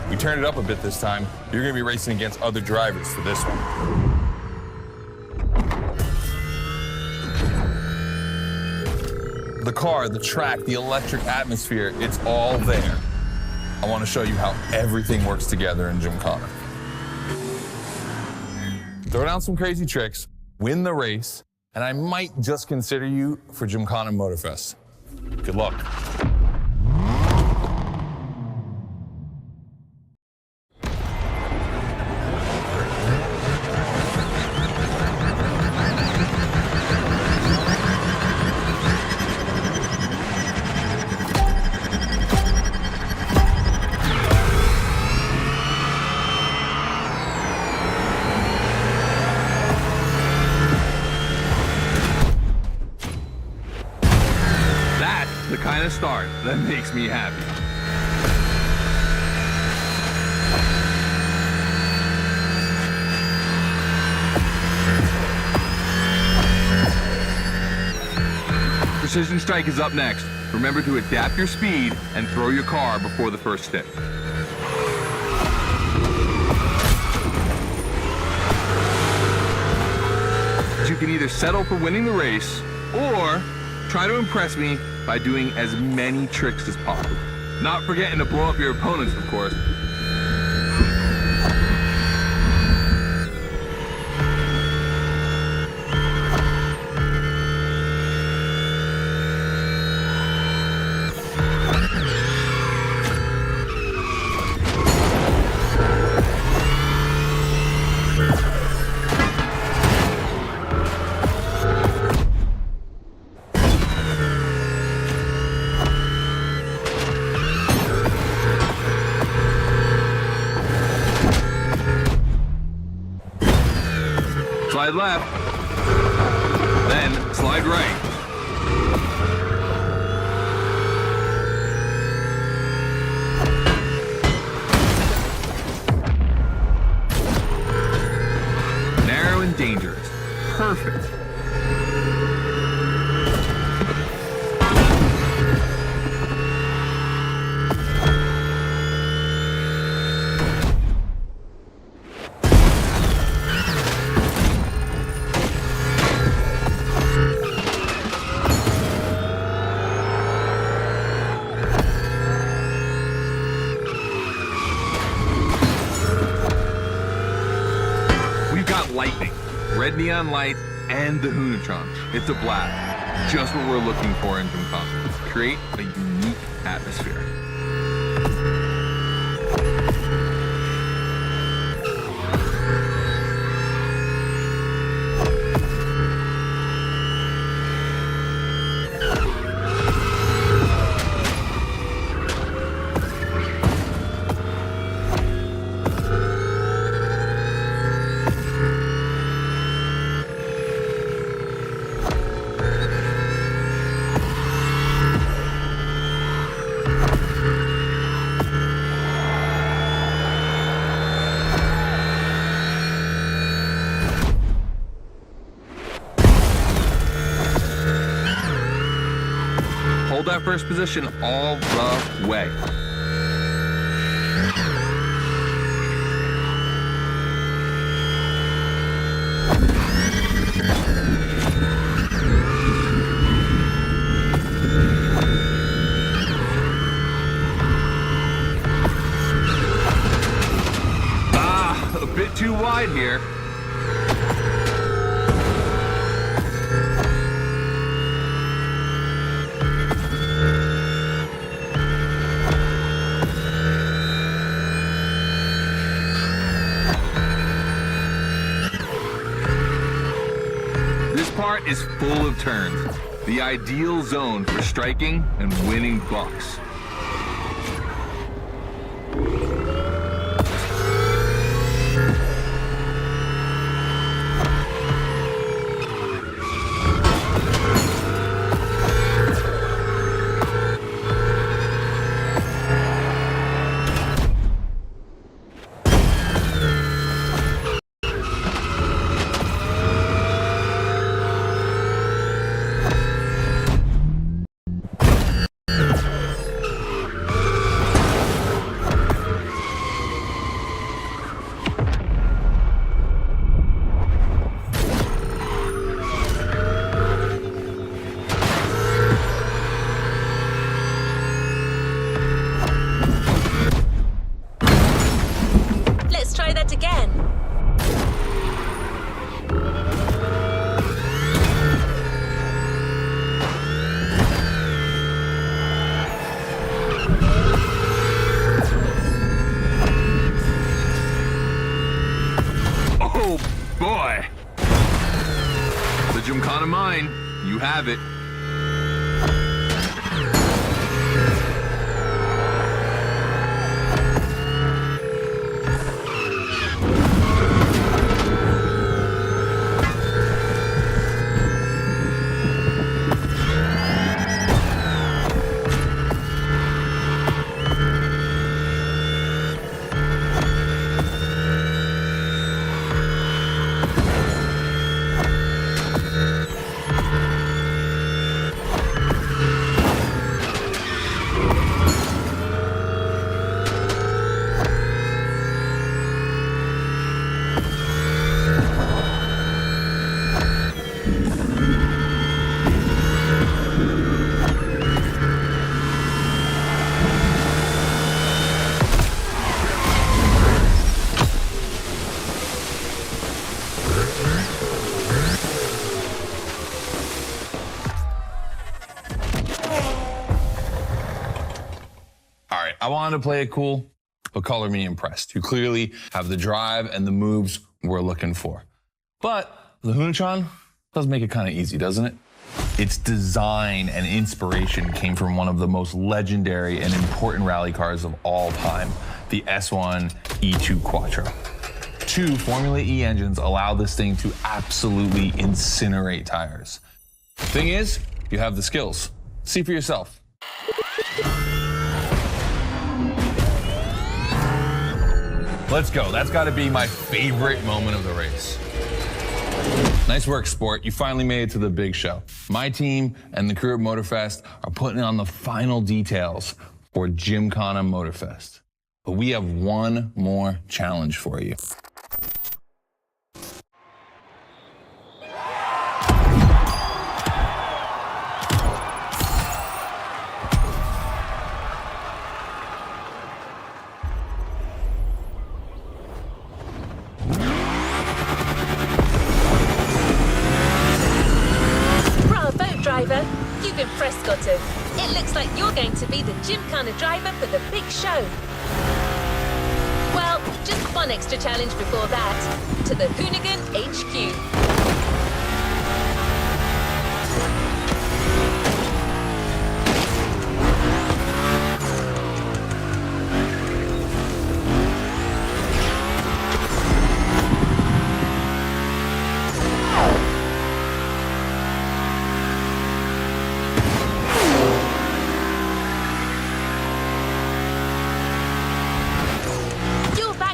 We turned it up a bit this time. You're gonna be racing against other drivers for this one. The car, the track, the electric atmosphere, it's all there. I wanna show you how everything works together in Gymkhana. Throw down some crazy tricks, win the race, and I might just consider you for Gymkhana Motorfest. Good luck. The kind of start that makes me happy. Precision Strike is up next. Remember to adapt your speed and throw your car before the first stick. You can either settle for winning the race or try to impress me by doing as many tricks as possible. Not forgetting to blow up your opponents, of course. Slide left, then slide right. Narrow and dangerous. Perfect. Lightning, red neon lights, and the Hunatron. It's a blast. Just what we're looking for in Gymkhana. Create a unique atmosphere. that first position all the way. A bit too wide here. This part is full of turns, the ideal zone for striking and winning bucks. Boy! The Gymkhana mine, you have it. I wanted to play it cool, but color me impressed. You clearly have the drive and the moves we're looking for. But the Hunatron does make it kind of easy, doesn't it? Its design and inspiration came from one of the most legendary and important rally cars of all time, the S1 E2 Quattro. 2 Formula E engines allow this thing to absolutely incinerate tires. Thing is, you have the skills. See for yourself. Let's go. That's got to be my favorite moment of the race. Nice work, sport. You finally made it to the big show. My team and the crew at Motorfest are putting on the final details for Gymkhana Motorfest. But we have one more challenge for you. You've impressed, Goto. It looks like you're going to be the Gymkhana driver for the big show. Well, just one extra challenge before that. To the Hoonigan HQ.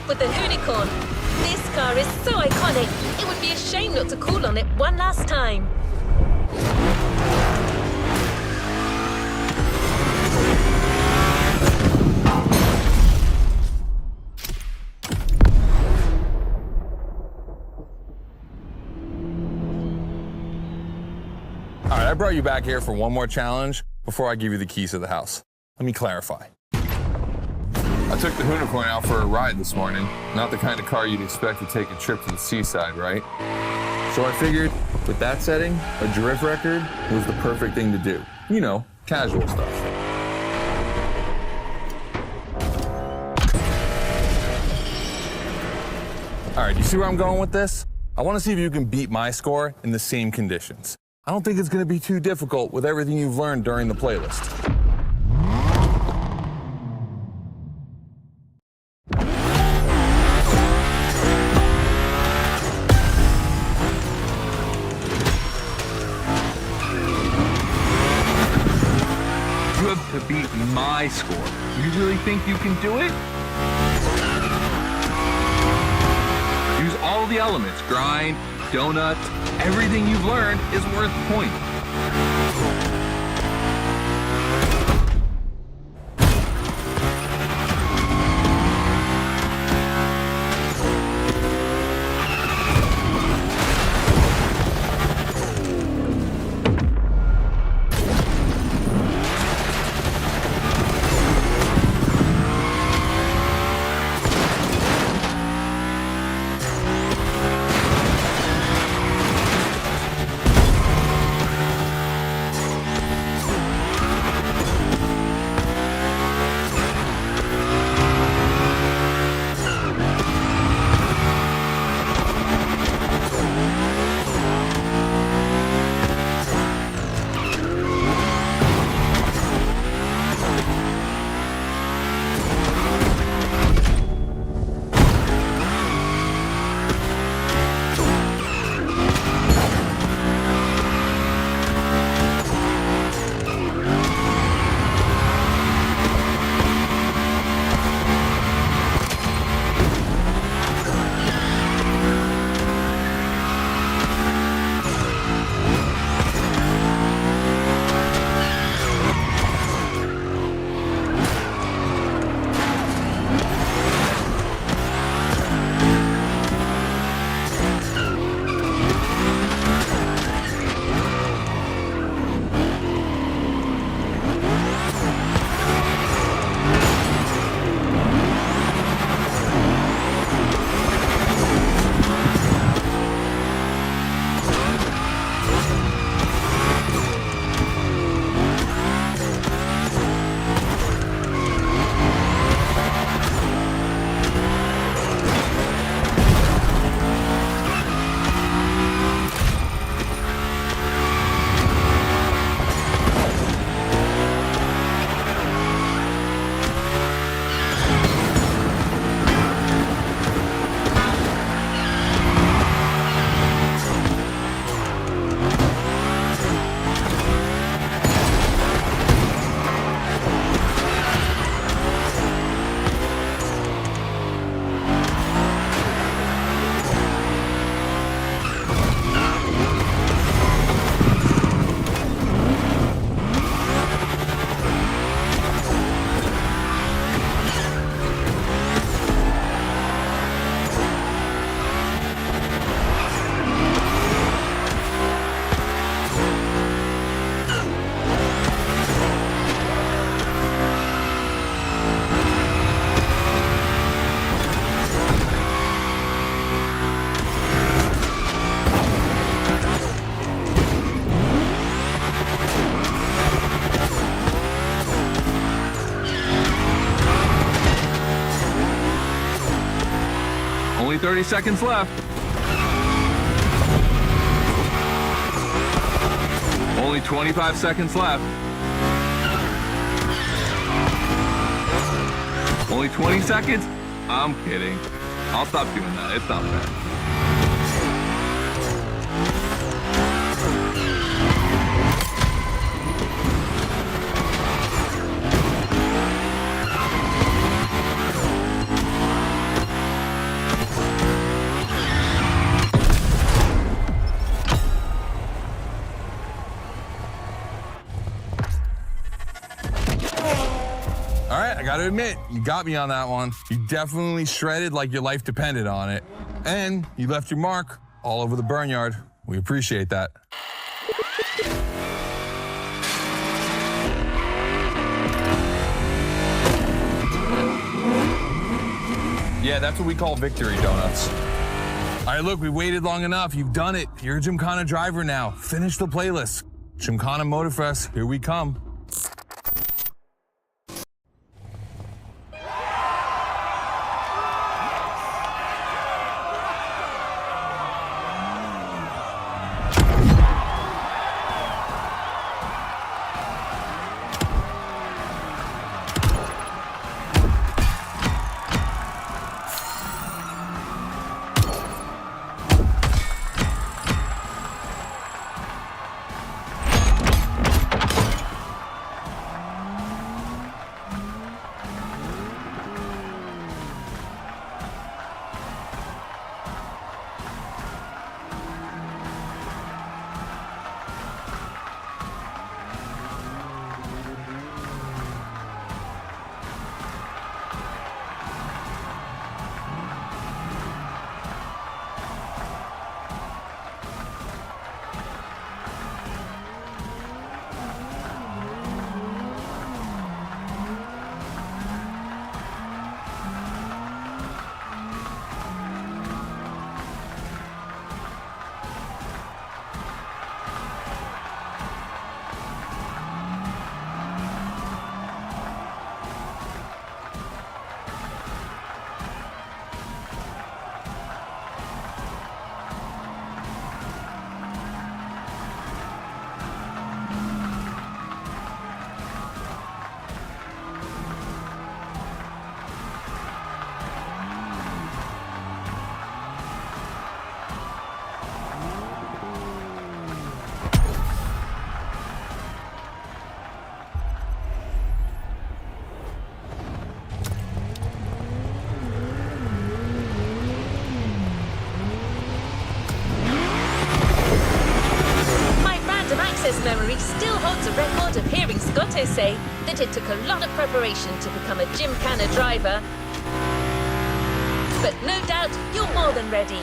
With the Unicorn. This car is so iconic, it would be a shame not to call on it one last time. brought you back here for one more challenge before I give you the keys to the house. Let me clarify. I took the Unicorn out for a ride this morning. Not the kind of car you'd expect to take a trip to the seaside, right? So I figured, with that setting, a drift record was the perfect thing to do. You know, casual stuff. All right, you see where I'm going with this? I want to see if you can beat my score in the same conditions. I don't think it's going to be too difficult with everything you've learned during the playlist. You have to beat my score. You really think you can do it? Use all the elements, grind, donuts, everything you've learned is worth points. Only 30 seconds left. Only 25 seconds left. Only 20 seconds? I'm kidding. I'll stop doing that. It's not fair. All right, I gotta admit, you got me on that one. You definitely shredded like your life depended on it. And you left your mark all over the barnyard. We appreciate that. Yeah, that's what we call victory donuts. All right, look, we waited long enough. You've done it. You're a Gymkhana driver now. Finish the playlist. Gymkhana Motorfest, here we come. Memory still holds a record of hearing Scotto say that it took a lot of preparation to become a Gymkhana driver. But no doubt you're more than ready.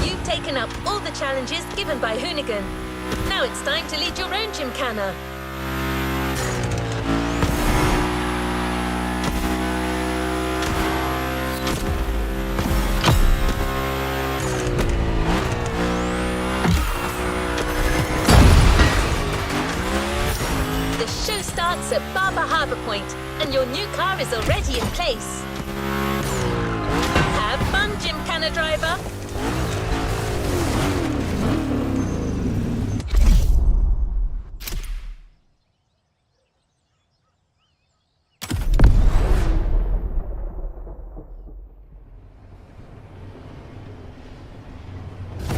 You've taken up all the challenges given by Hoonigan. Now it's time to lead your own Gymkhana. Starts at Barber Harbour Point, and your new car is already in place. Have fun, Gymkhana driver.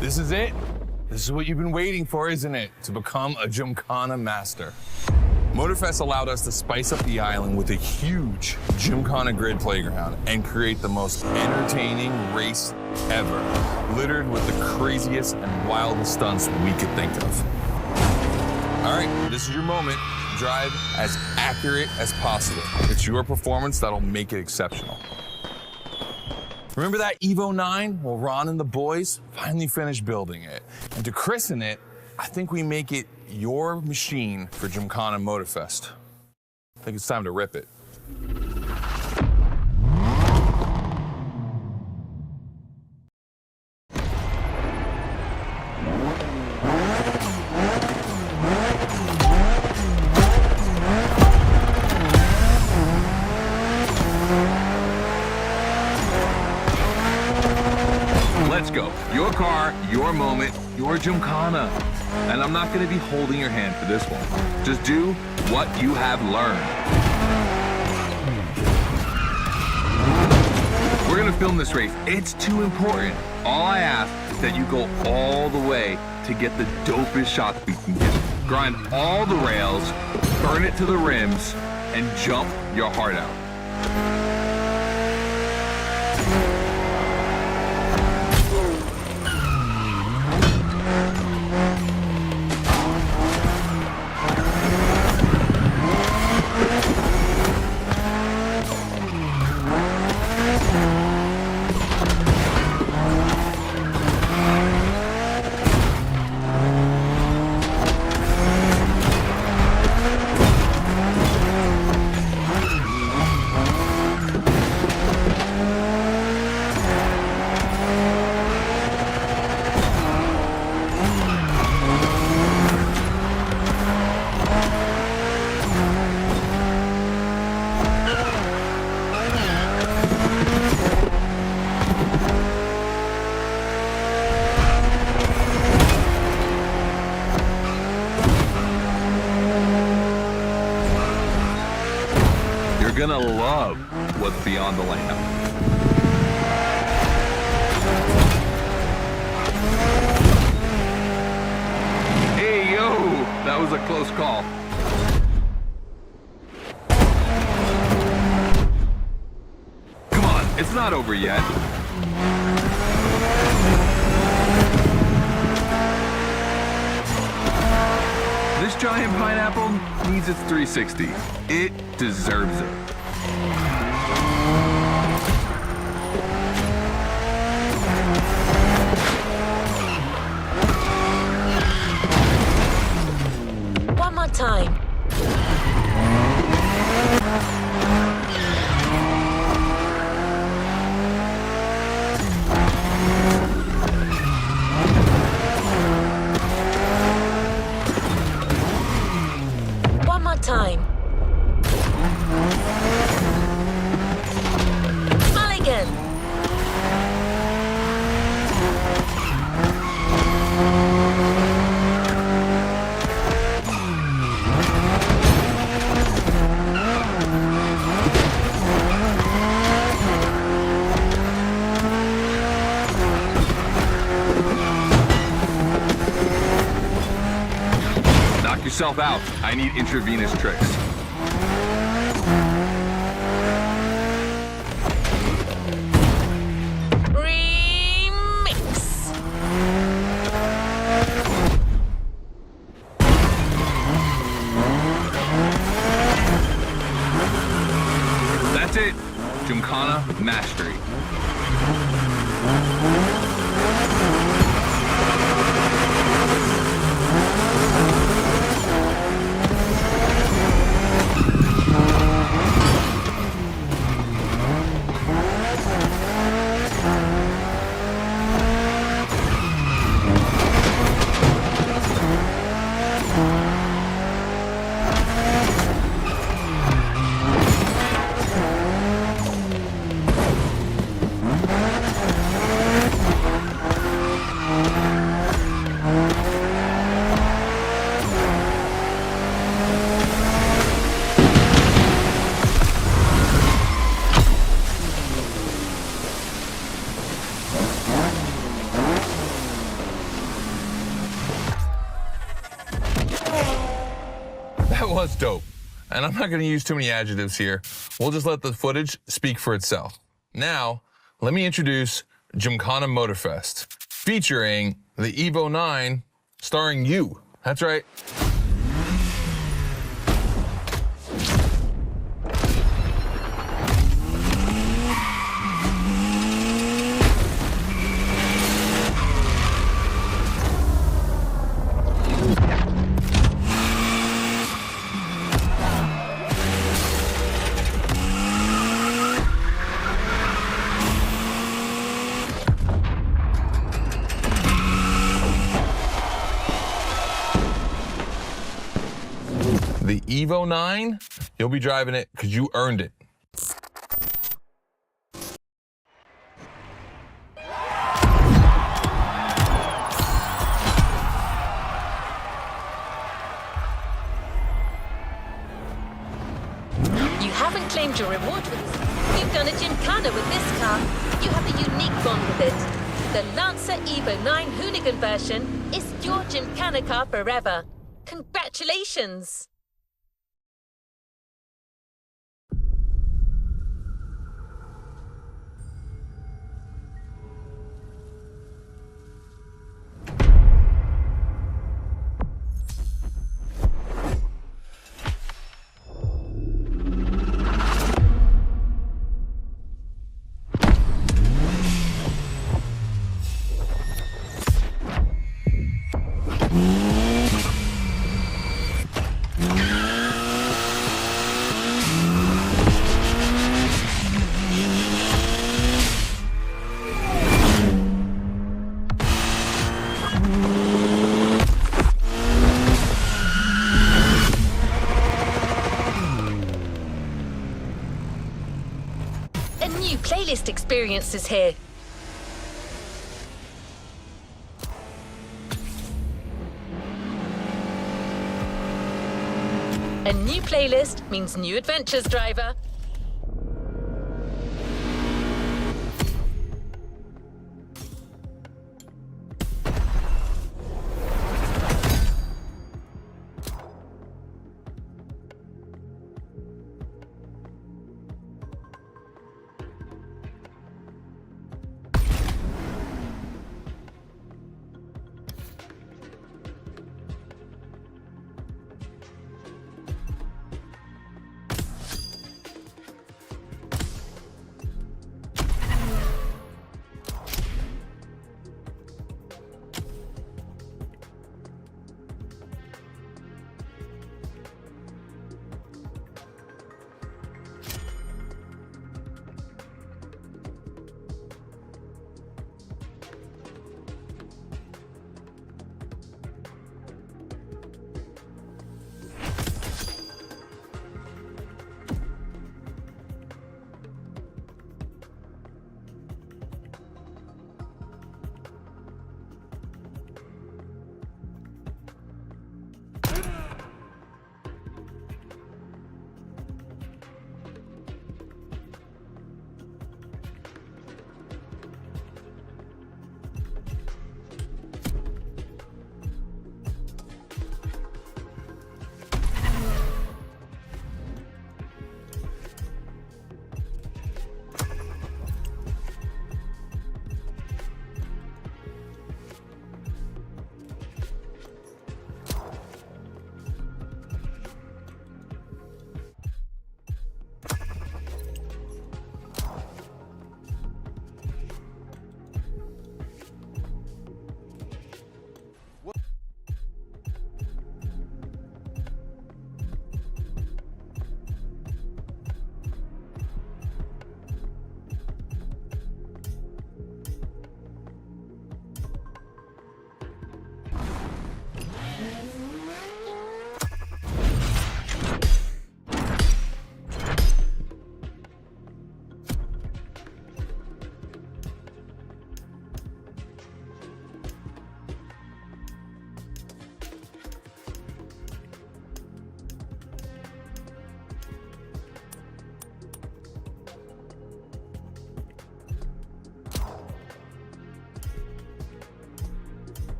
This is it. This is what you've been waiting for, isn't it? To become a Gymkhana master. Motorfest allowed us to spice up the island with a huge Gymkhana grid playground and create the most entertaining race ever, littered with the craziest and wildest stunts we could think of. All right, this is your moment. Drive as accurate as possible. It's your performance that'll make it exceptional. Remember that Evo 9? Well, Ron and the boys finally finished building it. And to christen it, I think we make it your machine for Gymkhana Motorfest. I think it's time to rip it. Let's go. Your car, your moment, your Gymkhana. And I'm not going to be holding your hand for this one. Just do what you have learned. We're going to film this race. It's too important. All I ask is that you go all the way to get the dopest shots we can get. Grind all the rails, burn it to the rims, and jump your heart out. love what's beyond the lamp. Hey, yo, that was a close call. Come on, it's not over yet. This giant pineapple needs its 360. It deserves it. One more time. One more time. Mulligan. Knock yourself out. I need intravenous tricks. Remix. That's it. Gymkhana mastery. That was dope. And I'm not going to use too many adjectives here. We'll just let the footage speak for itself. Now, let me introduce Gymkhana Motorfest, featuring the Evo 9, starring you. That's right. The Evo 9, you'll be driving it because you earned it. You haven't claimed your reward with this. You've done a Gymkhana with this car. You have a unique bond with it. The Lancer Evo 9 Hoonigan version is your Gymkhana car forever. Congratulations! A new playlist experience is here. A new playlist means new adventures, driver.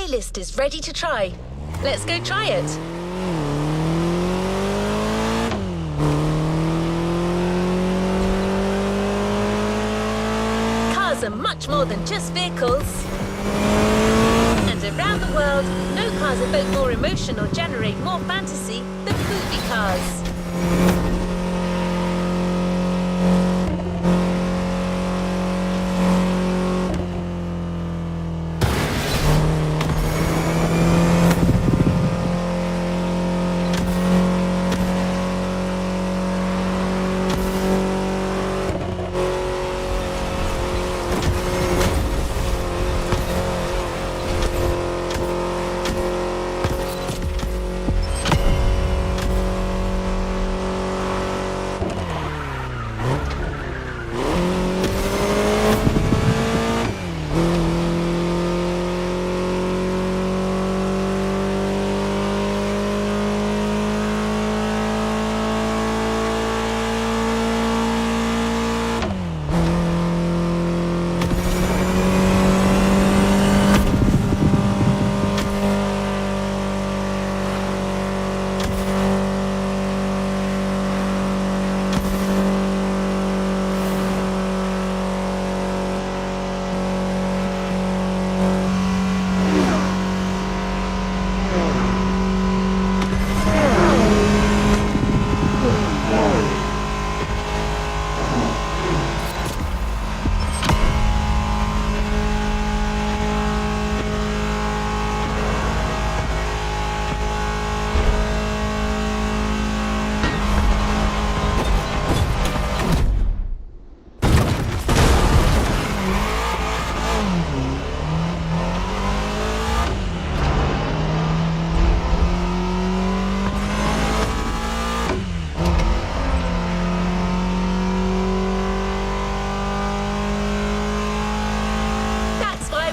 playlist is ready to try. Let's go try it. Cars are much more than just vehicles. And around the world, no cars evoke more emotion or generate more fantasy than movie cars.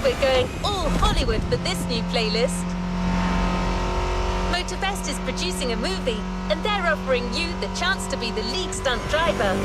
We're going all Hollywood for this new playlist. Motorfest is producing a movie, and they're offering you the chance to be the lead stunt driver.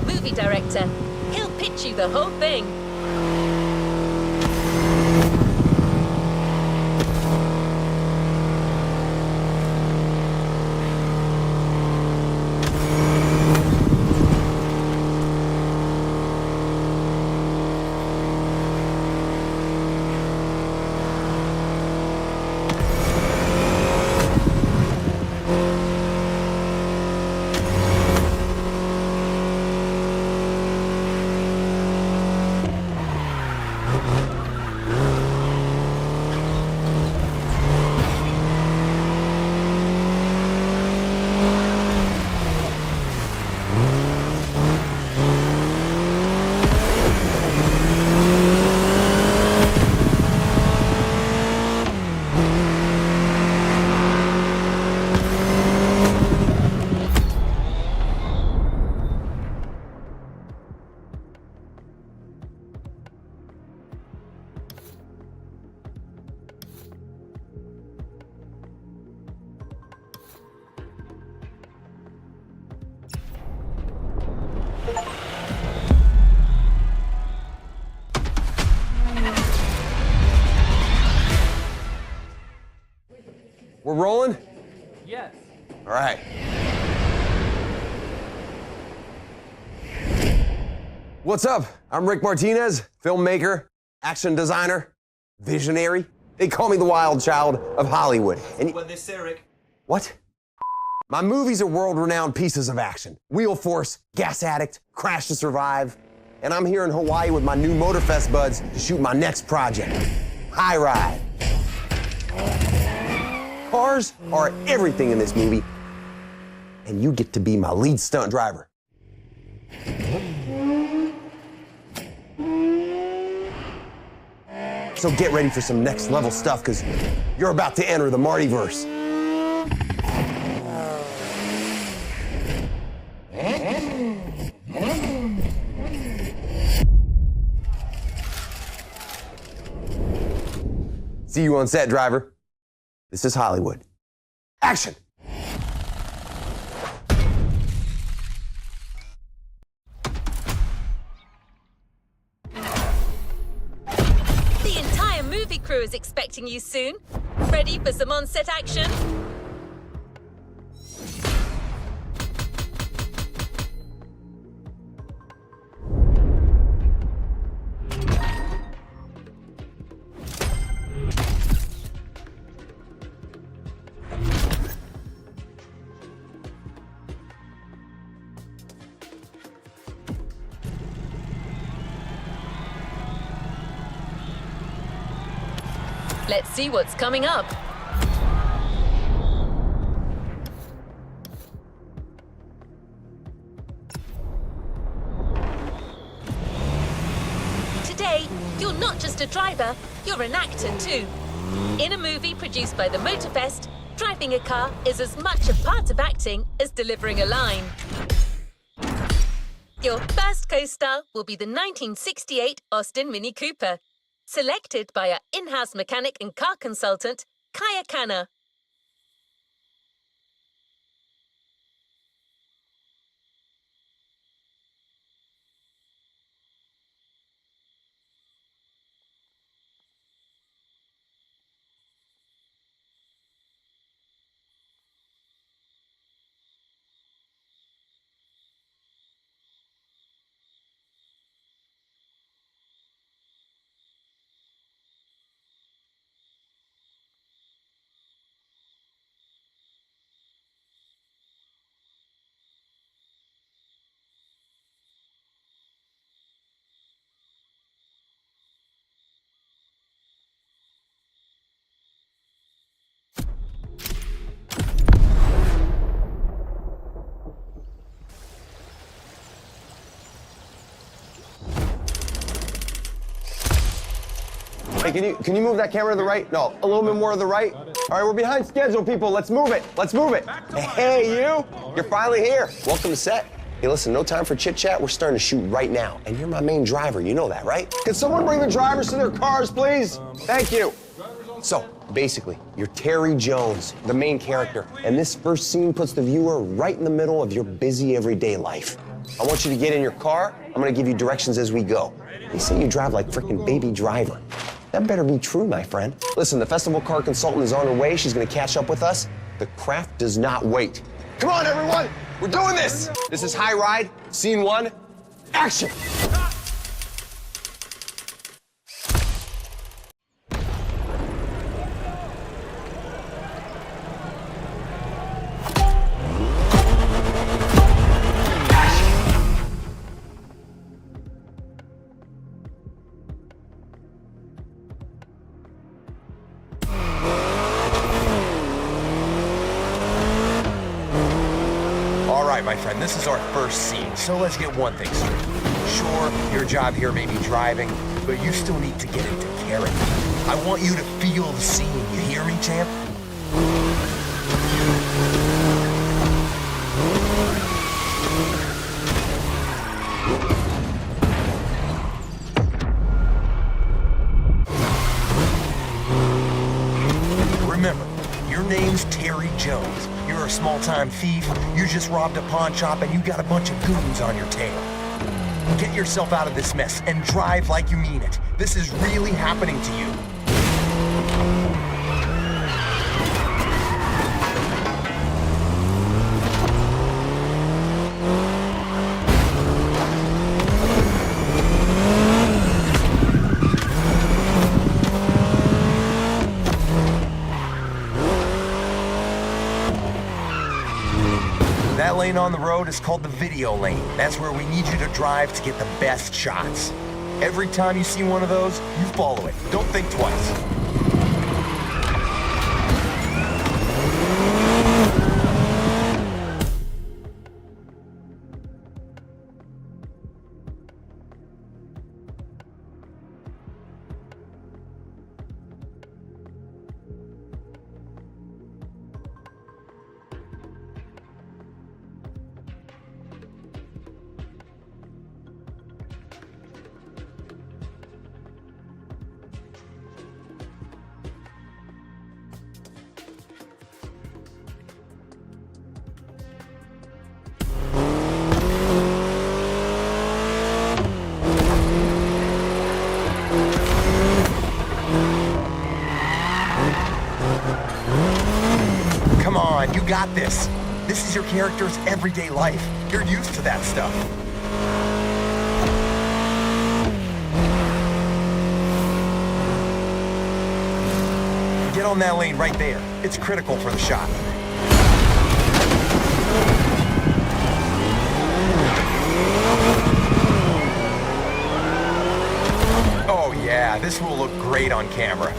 Movie director. He'll pitch you the whole thing. rolling? Yes. All right. What's up? I'm Rick Martinez, filmmaker, action designer, visionary. They call me the wild child of Hollywood. And What they say, Rick? what? My movies are world-renowned pieces of action. Wheel Force, Gas Addict, Crash to Survive. And I'm here in Hawaii with my new Motorfest buds to shoot my next project, High Ride. Cars are everything in this movie, and you get to be my lead stunt driver. So get ready for some next level stuff, because you're about to enter the Martyverse. See you on set, driver. This is Hollywood. Action! The entire movie crew is expecting you soon. Ready for some on-set action? Let's see what's coming up. Today, you're not just a driver, you're an actor too. In a movie produced by the Motorfest, driving a car is as much a part of acting as delivering a line. Your first co-star will be the 1968 Austin Mini Cooper, selected by our in-house mechanic and car consultant, Kaya Khanna. Hey, can you move that camera to the right? No, a little bit more to the right. All right, we're behind schedule, people. Let's move it. Let's move it. Hey, you. You're finally here. Welcome to set. Hey, listen, no time for chit-chat. We're starting to shoot right now. And you're my main driver. You know that, right? Can someone bring the drivers to their cars, please? Thank you. So, basically, you're Terry Jones, the main character. And this first scene puts the viewer right in the middle of your busy everyday life. I want you to get in your car. I'm going to give you directions as we go. They say you drive like frickin' Baby Driver. That better be true, my friend. Listen, the festival car consultant is on her way. She's gonna catch up with us. The craft does not wait. Come on, everyone! We're doing this! This is High Ride, scene 1, action! My friend, this is our first scene, so let's get one thing straight. Sure, your job here may be driving, but you still need to get into character. I want you to feel the scene, you hear me, champ? Remember, your name's Terry Jones. You're a small-time thief, you just robbed a pawn shop, and you got a bunch of goons on your tail. Get yourself out of this mess and drive like you mean it. This is really happening to you. lane on the road is called the video lane. That's where we need you to drive to get the best shots. Every time you see one of those, you follow it. Don't think twice. Come on, you got this. This is your character's everyday life. You're used to that stuff. Get on that lane right there. It's critical for the shot. Oh yeah, this will look great on camera.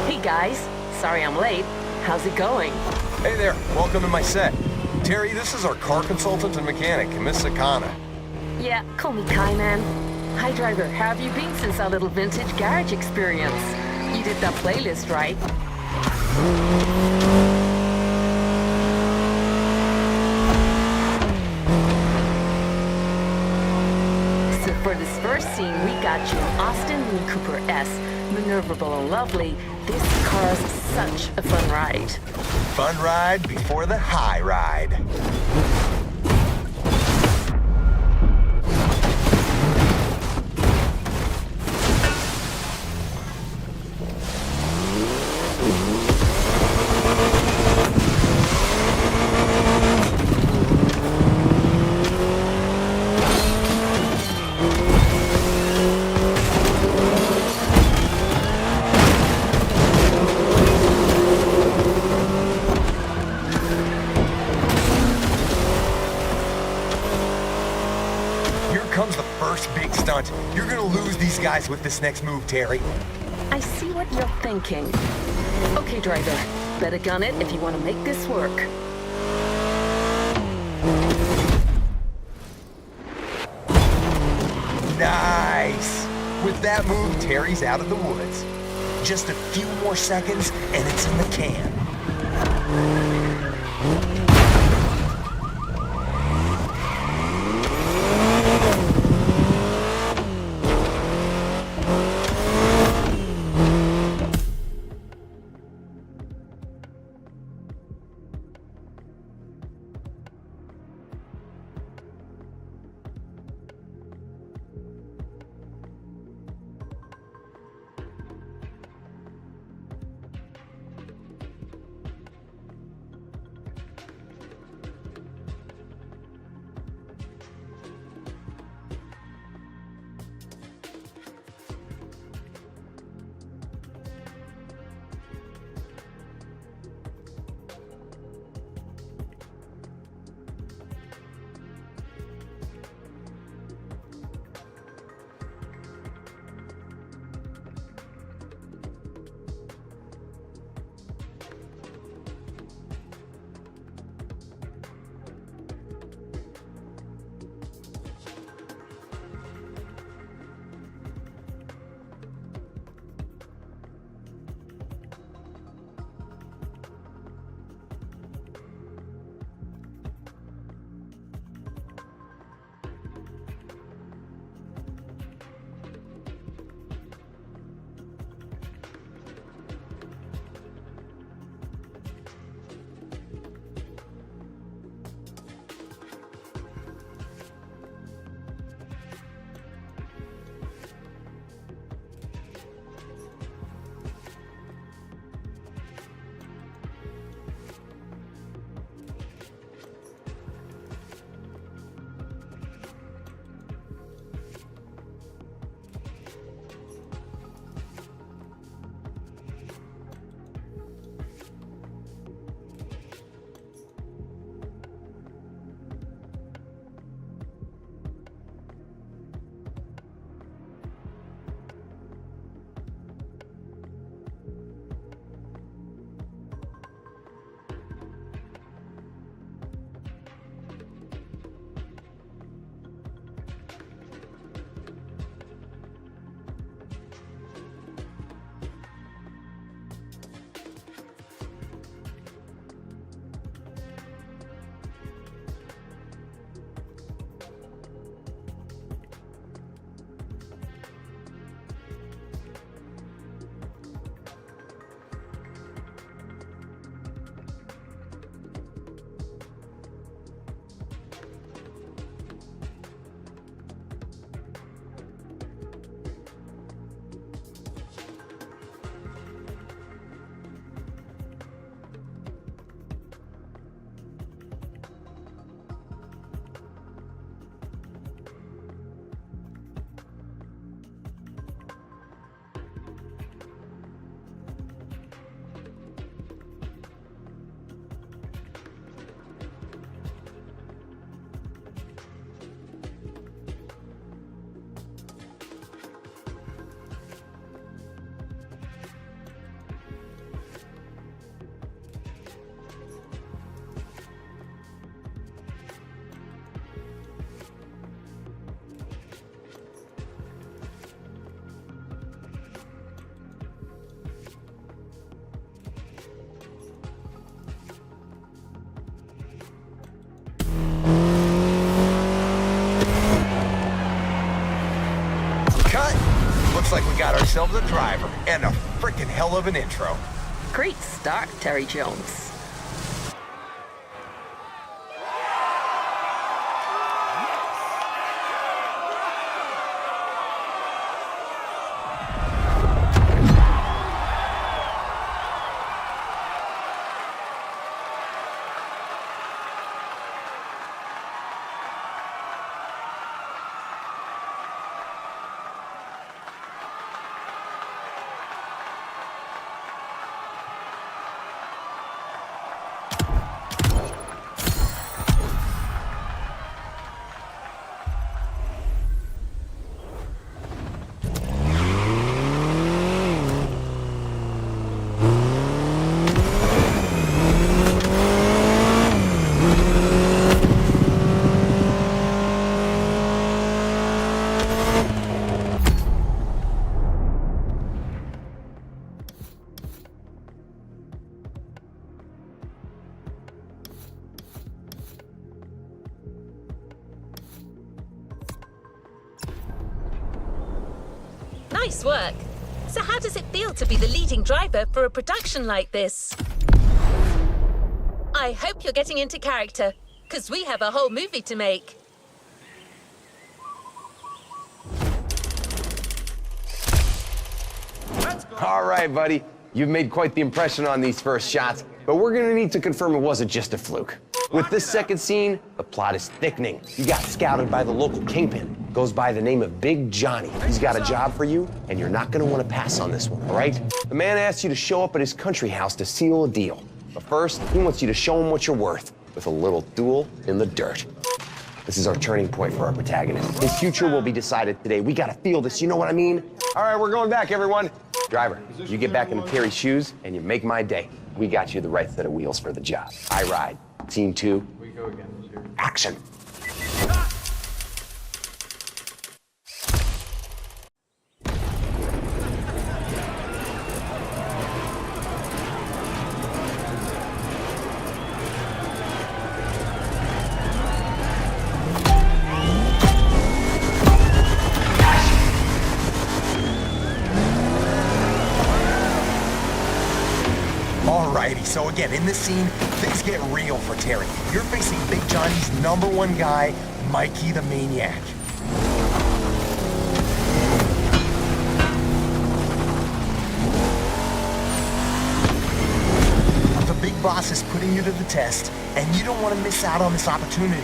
Hey guys, sorry I'm late. How's it going? Hey there, welcome to my set. Terry, this is our car consultant and mechanic, Miss Akana. Yeah, call me Kai, man. Hi driver, how have you been since our little vintage garage experience? You did that playlist, right? So for this first scene, we got you an Austin Mini Cooper S. Maneuverable and lovely, this car's such a fun ride. Fun ride before the high ride. Comes the first big stunt. You're gonna lose these guys with this next move, Terry. I see what you're thinking. Okay, driver, better gun it if you want to make this work. Nice! With that move, Terry's out of the woods. Just a few more seconds, and it's in the can. Looks like we got ourselves a driver and a frickin' hell of an intro. Great start, Terry Jones. Nice work. So how does it feel to be the leading driver for a production like this? I hope you're getting into character, because we have a whole movie to make. All right, buddy. You've made quite the impression on these first shots, but we're gonna need to confirm it wasn't just a fluke. With this second scene, the plot is thickening. You got scouted by the local kingpin. Goes by the name of Big Johnny. He's got a job for you, and you're not gonna wanna pass on this one, all right? The man asks you to show up at his country house to seal a deal. But first, he wants you to show him what you're worth with a little duel in the dirt. This is our turning point for our protagonist. His future will be decided today. We gotta feel this, you know what I mean? All right, we're going back, everyone. Driver, you get back into Terry's shoes, and you make my day. We got you the right set of wheels for the job. I ride. Scene 2. We go again. Action. Alrighty, so again, in this scene, things get real for Terry. You're facing Big Johnny's #1 guy, Mikey the Maniac. The big boss is putting you to the test, and you don't want to miss out on this opportunity.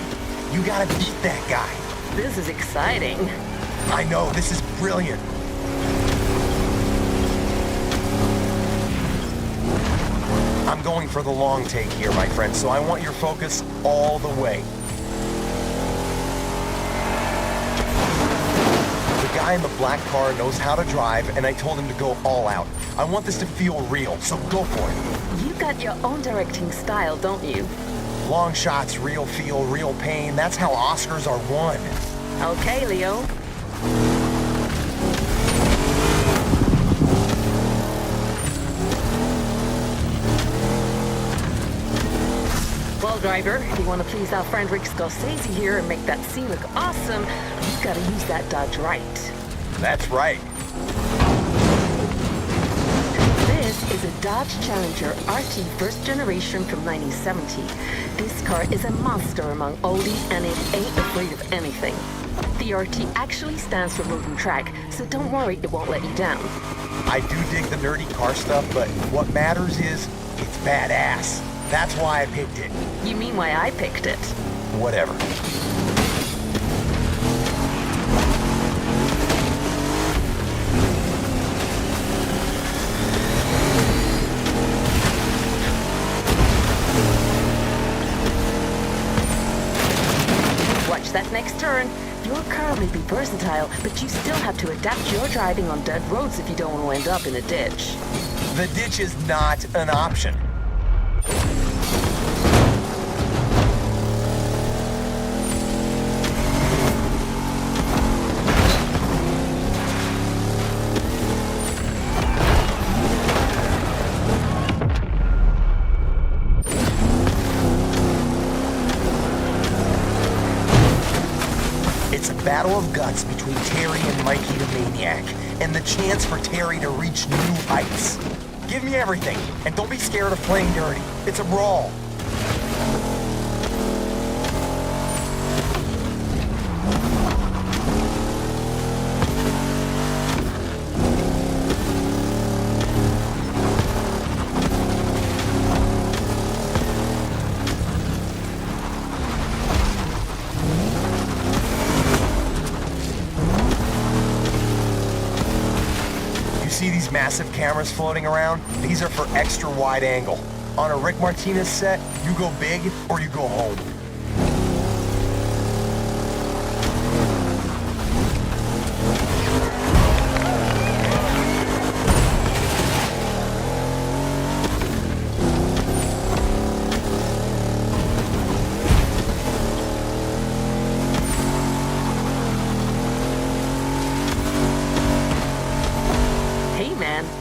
You gotta beat that guy. This is exciting. I know, this is brilliant. I'm going for the long take here, my friend, so I want your focus all the way. The guy in the black car knows how to drive, and I told him to go all out. I want this to feel real, so go for it. You got your own directing style, don't you? Long shots, real feel, real pain. That's how Oscars are won. Okay, Leo. Well, driver, if you want to please our friend Rick Scorsese here and make that scene look awesome, you gotta use that Dodge right. That's right. This is a Dodge Challenger RT first generation from 1970. This car is a monster among oldies and it ain't afraid of anything. The RT actually stands for road and track, so don't worry, it won't let you down. I do dig the nerdy car stuff, but what matters is it's badass. That's why I picked it. You mean why I picked it? Whatever. Watch that next turn. Your car may be versatile, but you still have to adapt your driving on dirt roads if you don't want to end up in a ditch. The ditch is not an option. Battle of guts between between Terry and Mikey the Maniac, and the chance for Terry to reach new heights. Give me everything, and don't be scared of playing dirty. It's a brawl. See these massive cameras floating around? These are for extra wide angle. On a Rick Martinez set, you go big or you go home.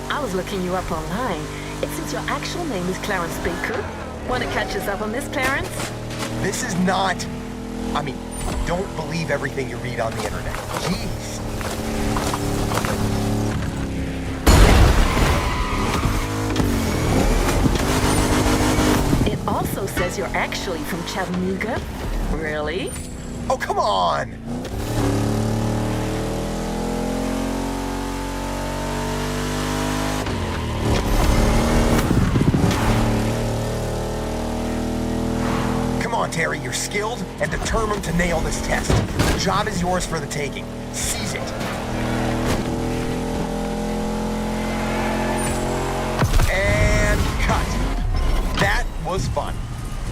I was looking you up online. It says your actual name is Clarence Baker. Want to catch us up on this, Clarence? This is not... I mean, don't believe everything you read on the internet. Jeez. It also says you're actually from Chattanooga. Really? Oh, come on! Come on, Terry, you're skilled and determined to nail this test. The job is yours for the taking. Seize it. And cut. That was fun.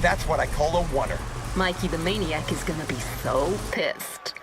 That's what I call a oneer. Mikey the Maniac is gonna be so pissed.